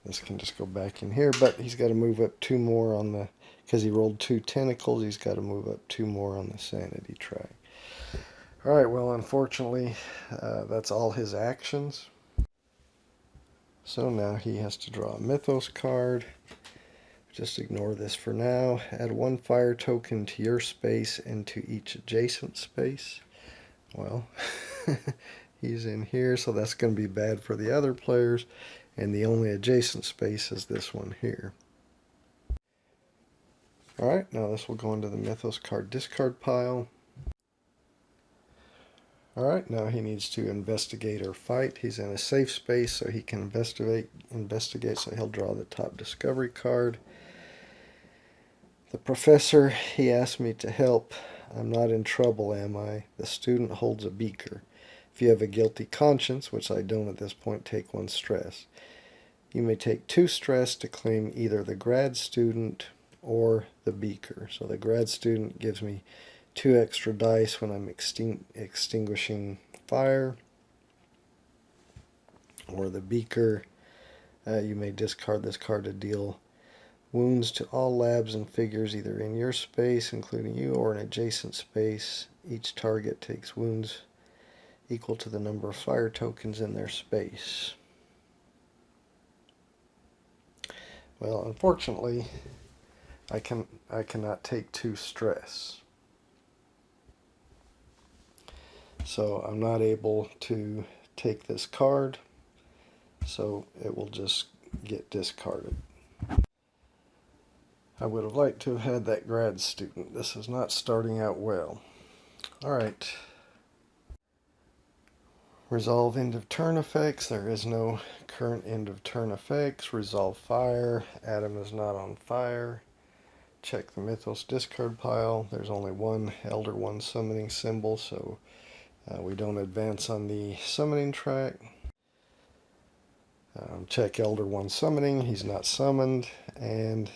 This can just go back in here, but he's got to move up 2 more on the... Because he rolled 2 tentacles, he's got to move up 2 more on the sanity track. Alright, well, unfortunately, that's all his actions. So now he has to draw a Mythos card. Just ignore this for now. Add 1 fire token to your space and to each adjacent space. Well, he's in here, so that's going to be bad for the other players. And the only adjacent space is this one here. Alright, now this will go into the Mythos card discard pile. Alright, now he needs to investigate or fight. He's in a safe space, so he can investigate, so he'll draw the top discovery card. The professor, he asked me to help. I'm not in trouble, am I? The student holds a beaker. If you have a guilty conscience, which I don't at this point, take 1 stress. You may take 2 stress to claim either the grad student or the beaker. So the grad student gives me 2 extra dice when I'm extinguishing fire. Or the beaker, you may discard this card to deal wounds to all labs and figures either in your space, including you, or an adjacent space. Each target takes wounds equal to the number of fire tokens in their space. Well, unfortunately, I cannot take 2 stress. So I'm not able to take this card, so it will just get discarded. I would have liked to have had that grad student. This is not starting out well. Alright. Resolve end of turn effects. There is no current end of turn effects. Resolve fire. Adam is not on fire. Check the Mythos discard pile. There's only 1 Elder One summoning symbol, so we don't advance on the summoning track. Check Elder One summoning. He's not summoned. And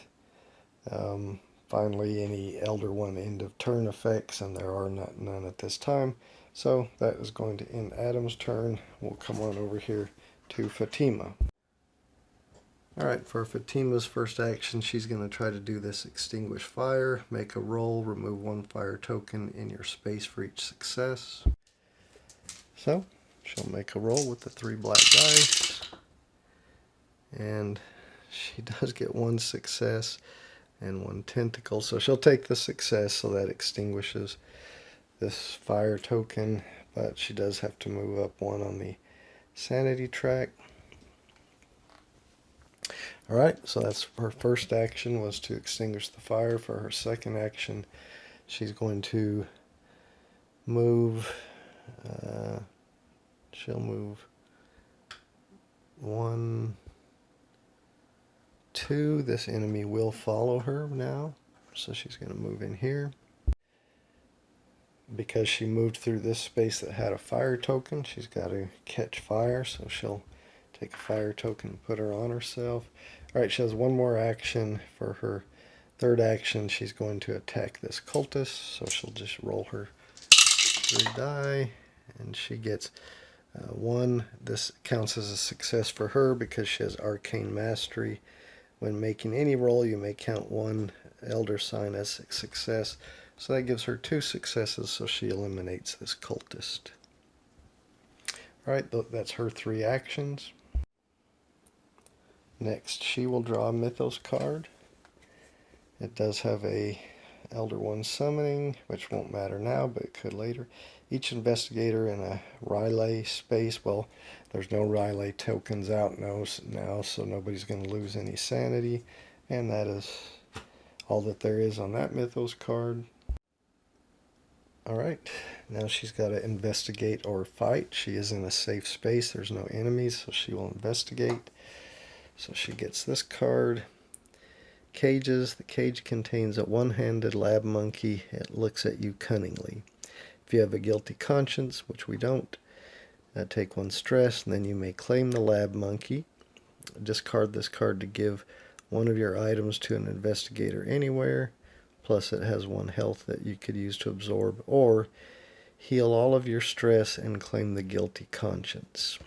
finally, any Elder One end of turn effects, and there are none at this time. So that is going to end Adam's turn. We'll come on over here to Fatima. Alright, for Fatima's first action, she's going to try to do this extinguish fire. Make a roll, remove 1 fire token in your space for each success. So, she'll make a roll with the 3 black dice. And she does get 1 success and 1 tentacle. So she'll take the success, so that extinguishes this fire token. But she does have to move up 1 on the sanity track. Alright, so that's her first action, was to extinguish the fire. For her second action, she's going to move, she'll move 1, 2. This enemy will follow her now, so she's going to move in here. Because she moved through this space that had a fire token, she's got to catch fire, so she'll take a fire token and put her on herself. Alright, she has 1 more action. For her third action, she's going to attack this cultist, so she'll just roll her 3 die, and she gets 1. This counts as a success for her because she has Arcane Mastery. When making any roll, you may count 1 Elder Sign as a success. So that gives her 2 successes, so she eliminates this cultist. Alright, that's her 3 actions. Next, she will draw a Mythos card. It does have a Elder One summoning, which won't matter now, but it could later. Each investigator in a relay space. Well, there's no relay tokens out now, so nobody's going to lose any sanity. And that is all that there is on that Mythos card. Alright, now she's got to investigate or fight. She is in a safe space. There's no enemies, so she will investigate. So she gets this card. Cages. The cage contains a one-handed lab monkey. It looks at you cunningly. If you have a guilty conscience, which we don't, take 1 stress, and then you may claim the lab monkey. Discard this card to give one of your items to an investigator anywhere. Plus it has 1 health that you could use to absorb, or heal all of your stress and claim the guilty conscience.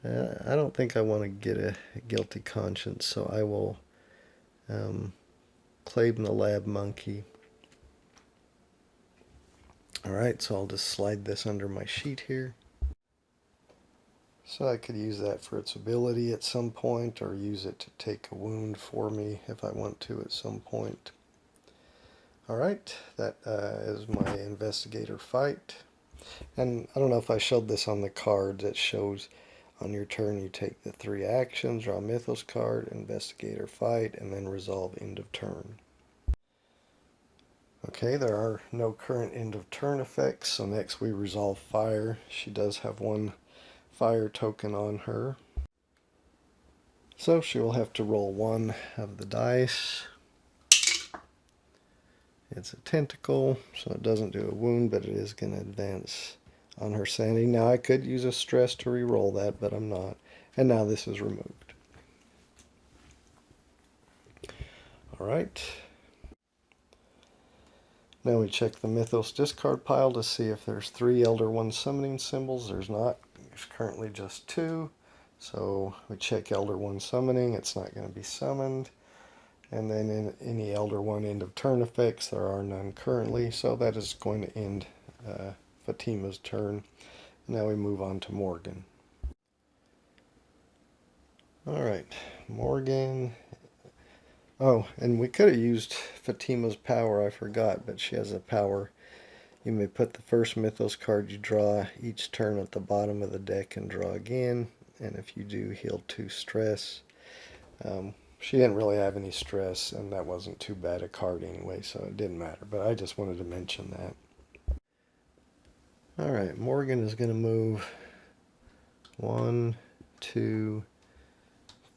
I don't think I want to get a guilty conscience, so I will claim the lab monkey. Alright, so I'll just slide this under my sheet here. So I could use that for its ability at some point, or use it to take a wound for me if I want to at some point. Alright, that is my investigator fight. And I don't know if I showed this on the cards. It shows on your turn you take the 3 actions, draw a Mythos card, investigator fight, and then resolve end of turn. Okay, there are no current end of turn effects, so next we resolve fire. She does have 1 fire token on her. So she will have to roll 1 of the dice. It's a tentacle, so it doesn't do a wound, but it is going to advance on her sanity. Now I could use a stress to re-roll that, but I'm not. And now this is removed. Alright. Now we check the Mythos discard pile to see if there's 3 Elder One summoning symbols. There's not. There's currently just 2. So we check Elder One summoning. It's not going to be summoned. And then in any Elder One end of turn effects, there are none currently, so that is going to end Fatima's turn. Now we move on to Morgan. Alright, Morgan. Oh, and we could have used Fatima's power, I forgot, but she has a power. You may put the first Mythos card you draw each turn at the bottom of the deck and draw again, and if you do, heal 2 stress. She didn't really have any stress, and that wasn't too bad a card anyway, so it didn't matter. But I just wanted to mention that. Alright, Morgan is going to move 1, 2,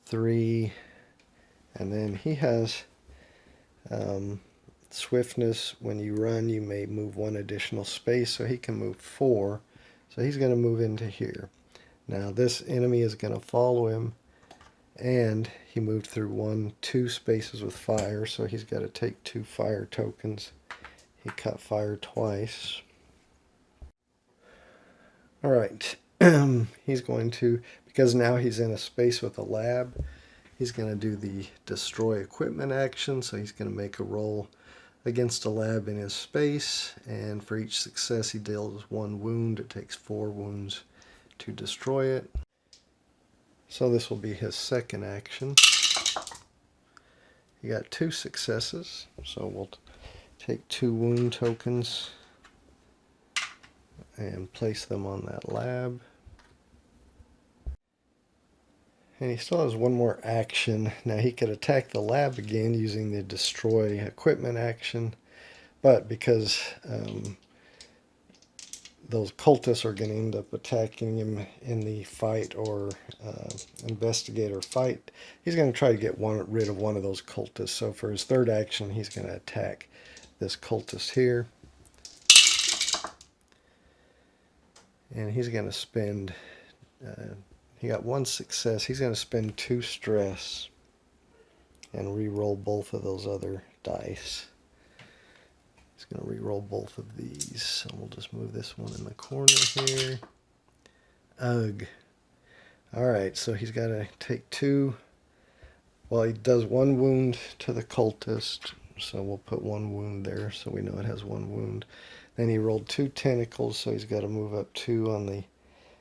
3, and then he has swiftness. When you run, you may move 1 additional space, so he can move 4. So he's going to move into here. Now this enemy is going to follow him, and he moved through 2 spaces with fire, so he's got to take 2 fire tokens. He cut fire twice. Alright, he's going to, because now he's in a space with a lab, he's going to do the destroy equipment action, so he's going to make a roll against a lab in his space, and for each success he deals 1 wound. It takes 4 wounds to destroy it. So this will be his second action. He got 2 successes, so we'll take 2 wound tokens and place them on that lab. And he still has 1 more action. Now he could attack the lab again using the destroy equipment action, but because those cultists are going to end up attacking him in the fight or investigator fight, he's going to try to get rid of 1 of those cultists. So for his third action, he's going to attack this cultist here. And he's going to spend, he got 1 success, he's going to spend 2 stress and re-roll both of those other dice. He's going to re-roll both of these. So we'll just move this one in the corner here. Ugh. Alright, so he's got to take 2. Well, he does 1 wound to the cultist, so we'll put 1 wound there so we know it has 1 wound. Then he rolled 2 tentacles, so he's got to move up 2 on the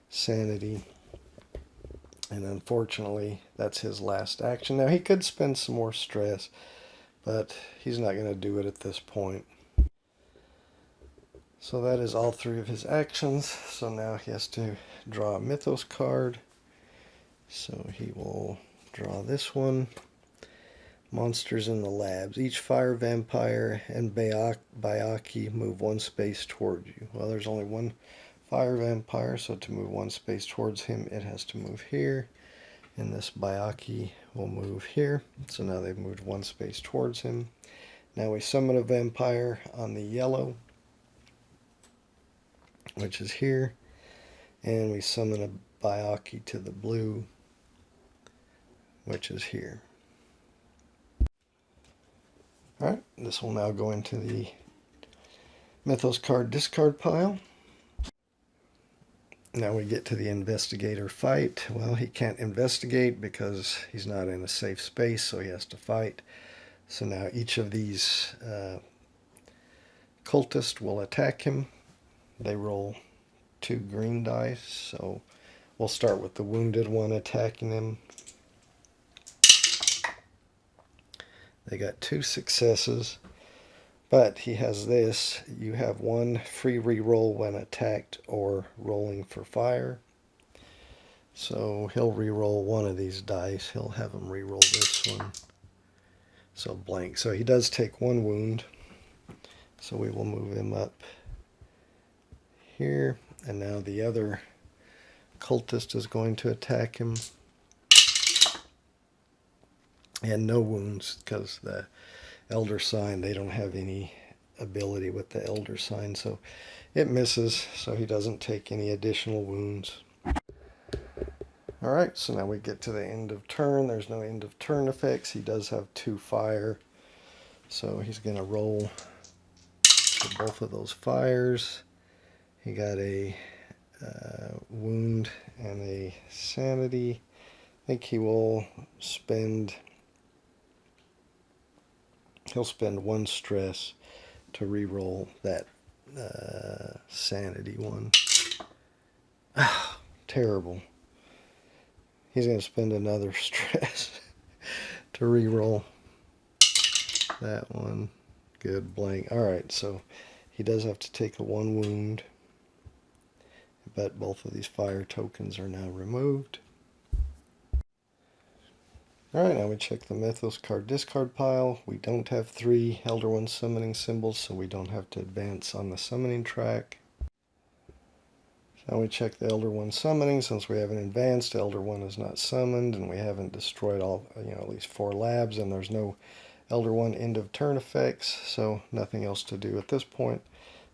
sanity. And unfortunately, that's his last action. Now, he could spend some more stress, but he's not going to do it at this point. So that is all three of his actions. So now he has to draw a Mythos card. So he will draw this one. Monsters in the labs. Each fire vampire and Bayaki move one space towards you. Well, there's only one fire vampire, so to move one space towards him, it has to move here. And this Bayaki will move here. So now they've moved one space towards him. Now we summon a vampire on the yellow, which is here, and we summon a Bayaki to the blue, which is here. Alright, this will now go into the Mythos card discard pile. Now we get to the investigator fight. Well, he can't investigate because he's not in a safe space, so he has to fight. So now each of these cultists will attack him. They roll 2 green dice, so we'll start with the wounded one attacking him. They got 2 successes, but he has this. You have 1 free reroll when attacked or rolling for fire. So he'll reroll one of these dice. He'll have him reroll this one. So blank. So he does take 1 wound. So we will move him up here. And now the other cultist is going to attack him. And no wounds because the elder sign, they don't have any ability with the elder sign. So it misses. So he doesn't take any additional wounds. Alright, so now we get to the end of turn. There's no end of turn effects. He does have 2 fire. So he's going to roll for both of those fires. He got a wound and a sanity. I think he will spend... He'll spend 1 stress to re-roll that sanity one. Terrible. He's going to spend another stress to re-roll that one. Good, blank. Alright, so he does have to take a 1 wound. But both of these fire tokens are now removed. Alright, now we check the Mythos card discard pile. We don't have 3 Elder One summoning symbols, so we don't have to advance on the summoning track. So now we check the Elder One summoning. Since we haven't advanced, Elder One is not summoned, and we haven't destroyed all, at least 4 labs, and there's no Elder One end of turn effects, so nothing else to do at this point.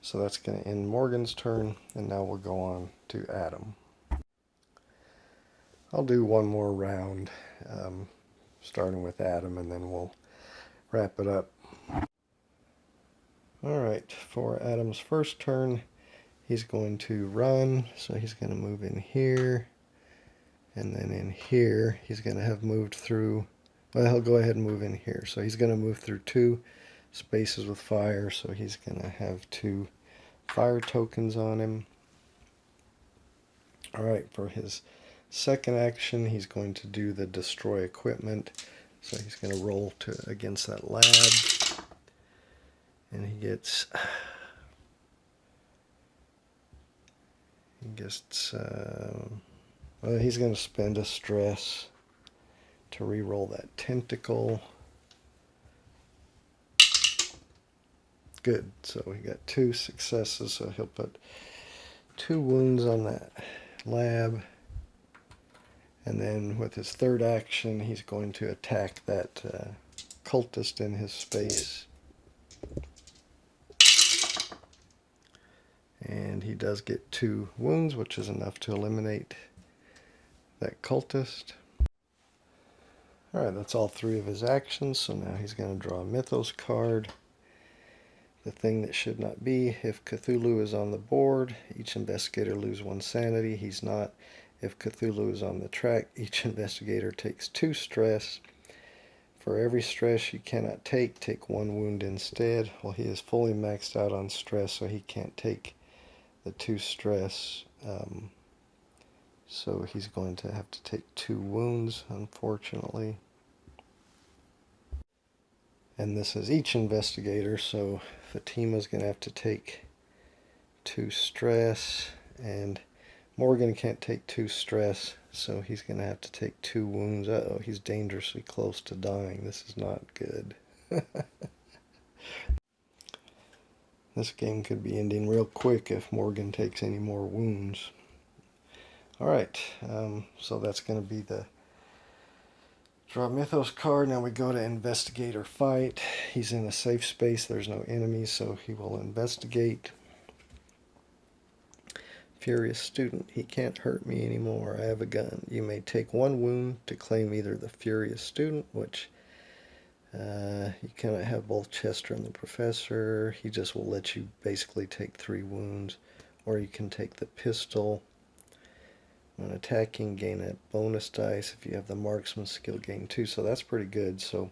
So that's going to end Morgan's turn, and now we'll go on to Adam. I'll do one more round. Starting with Adam, and then we'll wrap it up. Alright, for Adam's first turn, he's going to run, so he's going to move in here, and then in here, he's going to have moved through, well, he'll go ahead and move in here, so he's going to move through 2 spaces with fire, so he's going to have 2 fire tokens on him. Alright, for his second action, he's going to do the destroy equipment. So he's going to roll against that lab. And he gets well, he's going to spend a stress to re-roll that tentacle. Good, so we got 2 successes, so he'll put 2 wounds on that lab. And then with his third action, he's going to attack that cultist in his space. And he does get 2 wounds, which is enough to eliminate that cultist. Alright, that's all 3 of his actions, so now he's going to draw a Mythos card. The thing that should not be, if Cthulhu is on the board, each investigator loses 1 sanity. He's not. If Cthulhu is on the track, each investigator takes 2 stress. For every stress you cannot take 1 wound instead. Well, he is fully maxed out on stress, so he can't take the 2 stress. So he's going to have to take 2 wounds, unfortunately. And this is each investigator, so Fatima's going to have to take 2 stress, and Morgan can't take 2 stress, so he's going to have to take 2 wounds. Uh-oh, he's dangerously close to dying. This is not good. This game could be ending real quick if Morgan takes any more wounds. Alright, so that's going to be the draw Mythos card. Now we go to investigate or fight. He's in a safe space. There's no enemies, so he will investigate. Furious student. He can't hurt me anymore. I have a gun. You may take 1 wound to claim either the furious student, which you cannot have both Chester and the professor. He just will let you basically take 3 wounds. Or you can take the pistol. When attacking, gain a bonus dice. If you have the marksman skill, gain 2. So that's pretty good. So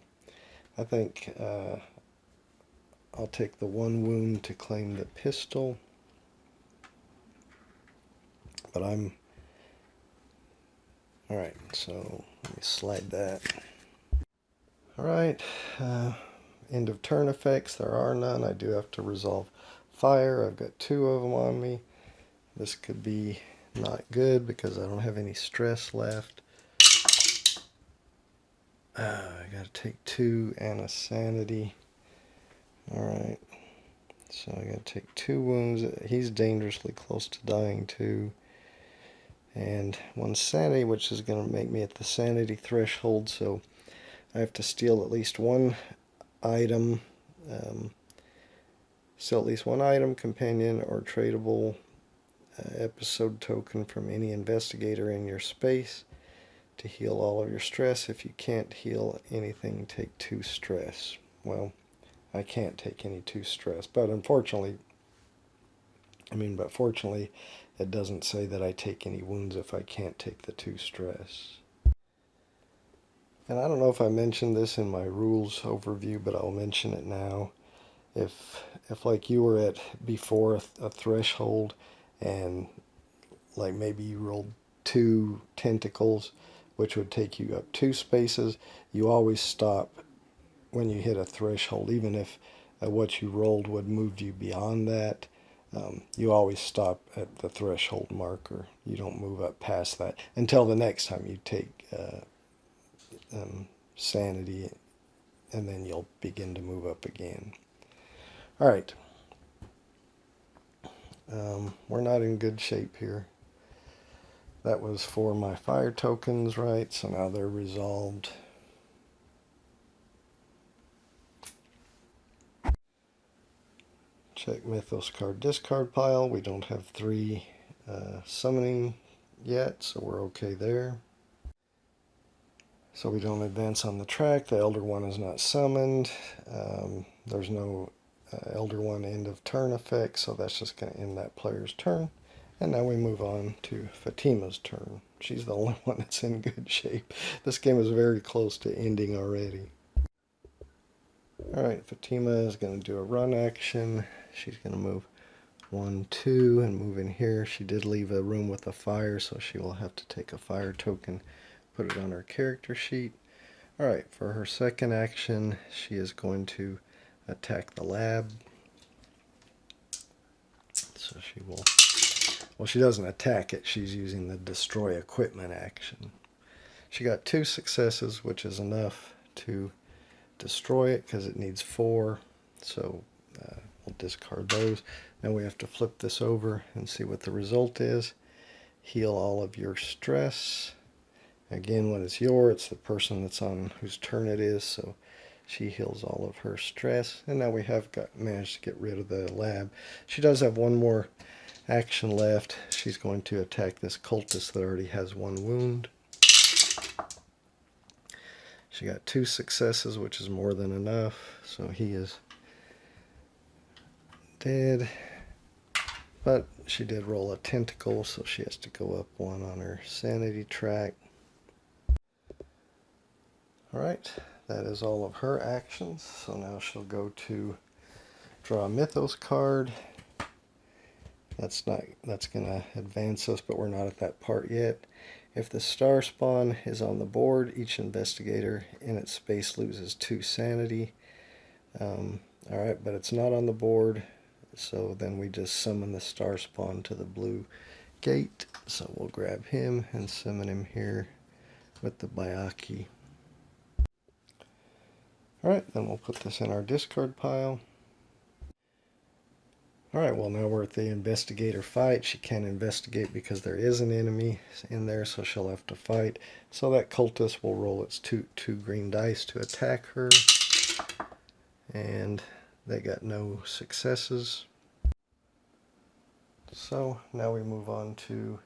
I think I'll take the 1 wound to claim the pistol. But I'm... Alright, so let me slide that. Alright, end of turn effects. There are none. I do have to resolve fire. I've got 2 of them on me. This could be not good because I don't have any stress left. I gotta take 2 and a sanity. Alright, so I gotta take 2 wounds. He's dangerously close to dying too. And 1 sanity, which is gonna make me at the sanity threshold, so I have to steal at least 1 item. Steal at least 1 item, companion, or tradable episode token from any investigator in your space to heal all of your stress. If you can't heal anything, take 2 stress. Well, I can't take any 2 stress, but fortunately, it doesn't say that I take any wounds if I can't take the 2 stress. And I don't know if I mentioned this in my rules overview, but I'll mention it now. If like you were at before a threshold, and like maybe you rolled 2 tentacles, which would take you up 2 spaces, you always stop when you hit a threshold, even if what you rolled would move you beyond that. You always stop at the threshold marker. You don't move up past that until the next time you take sanity, and then you'll begin to move up again. Alright. We're not in good shape here. That was for my fire tokens, right? So now they're resolved. Check Mythos card discard pile. We don't have 3 summoning yet, so we're okay there. So we don't advance on the track. The Elder One is not summoned. There's no Elder One end of turn effect, so that's just going to end that player's turn. And now we move on to Fatima's turn. She's the only one that's in good shape. This game is very close to ending already. Alright, Fatima is going to do a run action. She's going to move 1, 2, and move in here. She did leave a room with a fire, so she will have to take a fire token, put it on her character sheet. Alright, for her second action, she is going to attack the lab. So she will... Well, she doesn't attack it. She's using the destroy equipment action. She got 2 successes, which is enough to destroy it because it needs 4. So we'll discard those. Now we have to flip this over and see what the result is. Heal all of your stress. Again, when it's it's the person that's on whose turn it is. So she heals all of her stress. And now we have managed to get rid of the lab. She does have 1 more action left. She's going to attack this cultist that already has 1 wound. She got 2 successes, which is more than enough. So he is dead. But she did roll a tentacle, so she has to go up 1 on her sanity track. Alright, that is all of her actions. So now she'll go to draw a Mythos card. That's going to advance us, but we're not at that part yet. If the star spawn is on the board, each investigator in its space loses 2 sanity. Alright, but it's not on the board, so then we just summon the star spawn to the blue gate. So we'll grab him and summon him here with the Bayaki. Alright, then we'll put this in our discard pile. Alright, well now we're at the investigator fight. She can't investigate because there is an enemy in there, so she'll have to fight. So that cultist will roll its two green dice to attack her. And they got no successes. So now we move on to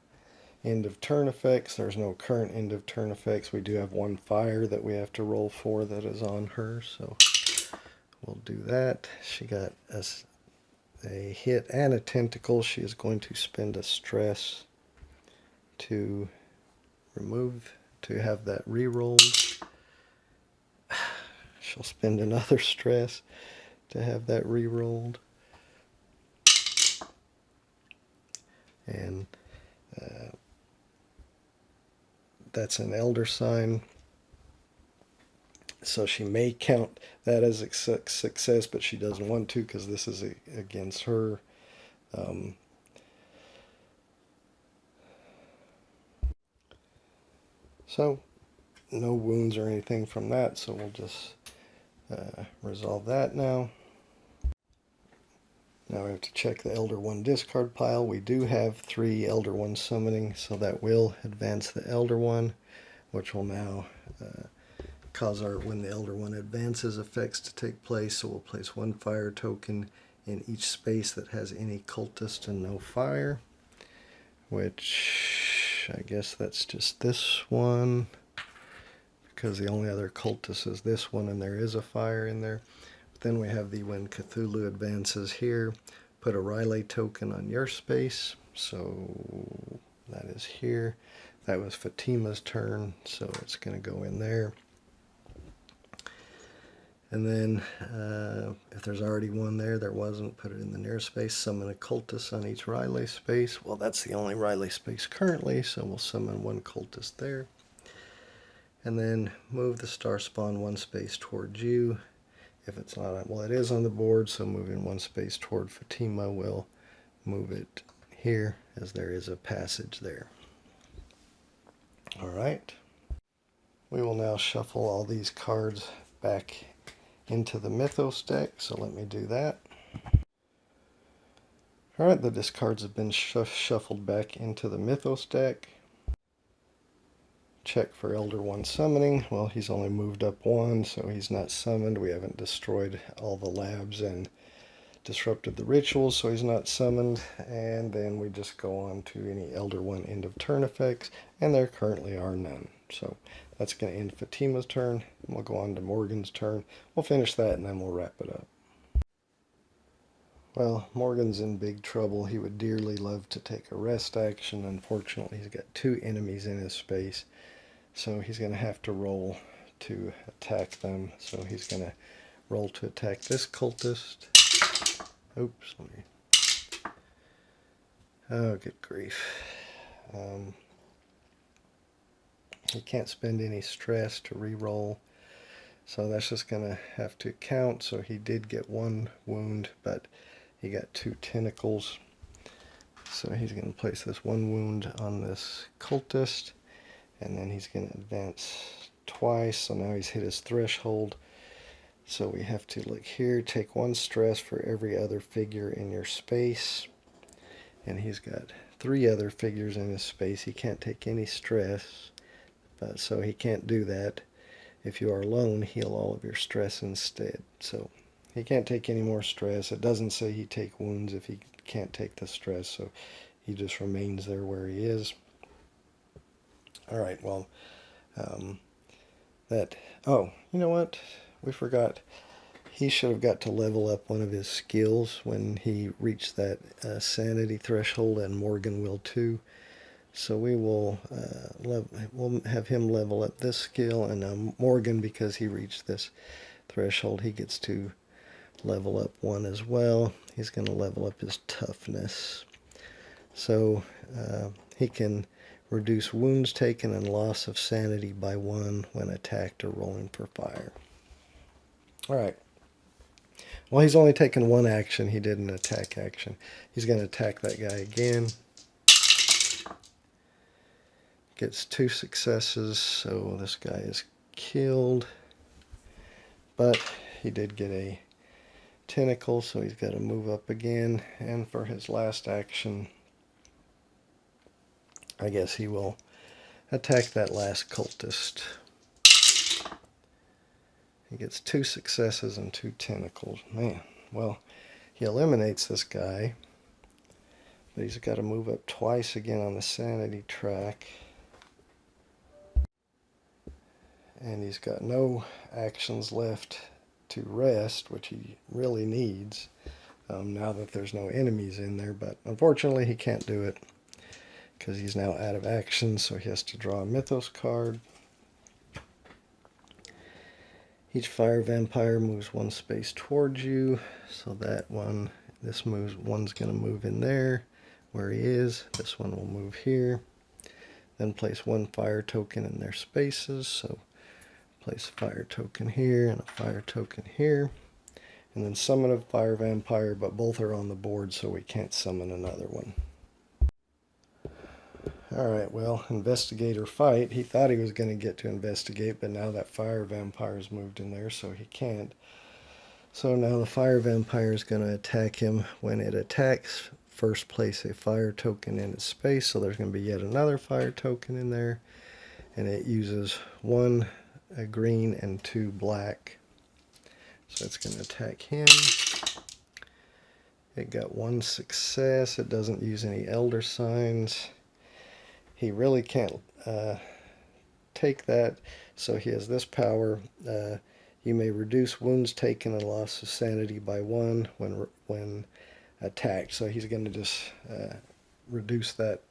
end of turn effects. There's no current end of turn effects. We do have one fire that we have to roll for that is on her, so we'll do that. She got a hit and a tentacle. She is going to spend a stress to have that re-rolled. She'll spend another stress to have that re-rolled. And that's an elder sign. So she may count that as a success, but she doesn't want to because this is against her. So no wounds or anything from that, so we'll just resolve that now. Now we have to check the Elder One discard pile. We do have 3 Elder One summoning, so that will advance the Elder One, which will now cause when the Elder One advances, effects to take place. So we'll place 1 fire token in each space that has any cultist and no fire, which I guess that's just this one, because the only other cultist is this one and there is a fire in there. Then we have the when Cthulhu advances here, put a Riley token on your space. So that is here. That was Fatima's turn, so it's going to go in there. And then if there's already one there, there wasn't, put it in the near space. Summon a cultist on each Riley space. Well, that's the only Riley space currently, so we'll summon 1 cultist there. And then move the star spawn 1 space towards you. If it's not, well, it is on the board, so moving 1 space toward Fatima will move it here, as there is a passage there. All right. We will now shuffle all these cards back into the Mythos deck, so let me do that. All right, the discards have been shuffled back into the Mythos deck. Check for Elder One summoning. Well, he's only moved up 1, so he's not summoned. We haven't destroyed all the labs and disrupted the rituals, so he's not summoned. And then we just go on to any Elder One end of turn effects, and there currently are none. So that's going to end Fatima's turn. We'll go on to Morgan's turn. We'll finish that and then we'll wrap it up. Well, Morgan's in big trouble. He would dearly love to take a rest action. Unfortunately, he's got 2 enemies in his space. So he's going to have to roll to attack them. So he's going to roll to attack this cultist. Oops, let me... Oh, good grief. He can't spend any stress to re-roll. So that's just going to have to count. So he did get 1 wound, but he got 2 tentacles. So he's going to place this 1 wound on this cultist. And then he's going to advance twice, so now he's hit his threshold. So we have to look here, take 1 stress for every other figure in your space. And he's got 3 other figures in his space. He can't take any stress, so he can't do that. If you are alone, heal all of your stress instead. So he can't take any more stress. It doesn't say he take wounds if he can't take the stress, so he just remains there where he is. All right, well, oh, you know what? We forgot. He should have got to level up one of his skills when he reached that sanity threshold, and Morgan will too. So we will we'll have him level up this skill, and Morgan, because he reached this threshold, he gets to level up 1 as well. He's going to level up his toughness. So he can reduce wounds taken and loss of sanity by 1 when attacked or rolling for fire. Alright. Well, he's only taken one action. He did an attack action. He's going to attack that guy again. Gets 2 successes, so this guy is killed. But he did get a tentacle, so he's got to move up again. And for his last action, I guess he will attack that last cultist. He gets 2 successes and 2 tentacles. Man, well, he eliminates this guy, but he's got to move up twice again on the sanity track. And he's got no actions left to rest, which he really needs now that there's no enemies in there. But unfortunately, he can't do it because he's now out of action, so he has to draw a Mythos card. Each fire vampire moves 1 space towards you, so that one, this moves, one's going to move in there where he is. This one will move here. Then place 1 fire token in their spaces, so place a fire token here and a fire token here. And then summon a fire vampire, but both are on the board, so we can't summon another one. Alright, well, investigator fight. He thought he was going to get to investigate, but now that fire vampire's moved in there, so he can't. So now the fire vampire is going to attack him. When it attacks, first place a fire token in its space, so there's going to be yet another fire token in there. And it uses 1 green and 2 black. So it's going to attack him. It got 1 success. It doesn't use any elder signs. He really can't take that, so he has this power. You may reduce wounds taken and loss of sanity by 1 when attacked. So he's going to just reduce that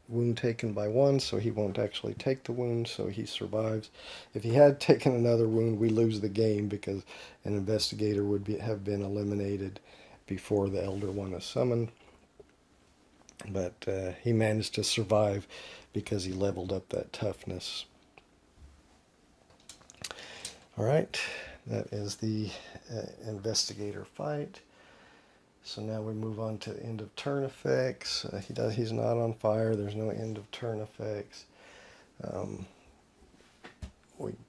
wound taken by 1, so he won't actually take the wound, so he survives. If he had taken another wound, we lose the game because an investigator would have been eliminated before the Elder One is summoned. But he managed to survive because he leveled up that toughness. Alright, that is the investigator fight. So now we move on to end of turn effects. He's not on fire. There's no end of turn effects.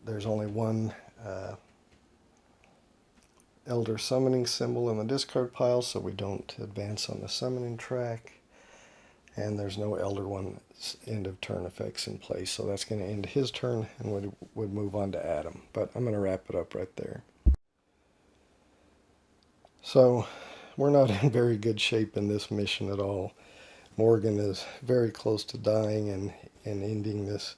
There's only 1 Elder Summoning symbol in the discard pile, so we don't advance on the summoning track. And there's no Elder One end of turn effects in place, so that's going to end his turn and would move on to Adam. But I'm going to wrap it up right there. So we're not in very good shape in this mission at all. Morgan is very close to dying and ending this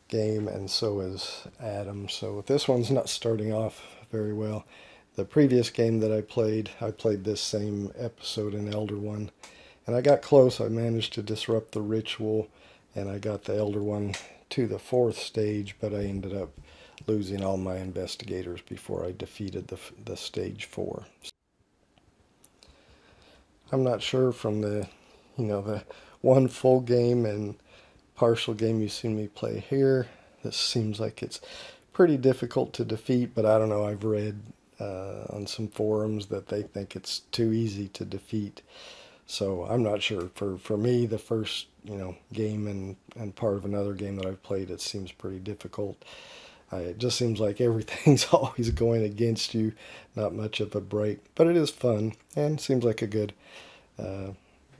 game, and so is Adam. So this one's not starting off very well. The previous game that I played this same episode in Elder One, and I got close. I managed to disrupt the ritual, and I got the Elder One to the 4th stage, but I ended up losing all my investigators before I defeated the stage 4. I'm not sure from the one full game and partial game you've seen me play here. This seems like it's pretty difficult to defeat, but I don't know. I've read on some forums that they think it's too easy to defeat. So I'm not sure. For me, the first game and part of another game that I've played, it seems pretty difficult. It just seems like everything's always going against you, not much of a break. But it is fun and seems like a good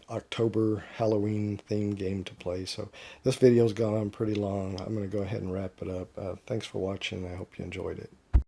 October Halloween themed game to play. So this video's gone on pretty long. I'm going to go ahead and wrap it up. Thanks for watching. I hope you enjoyed it.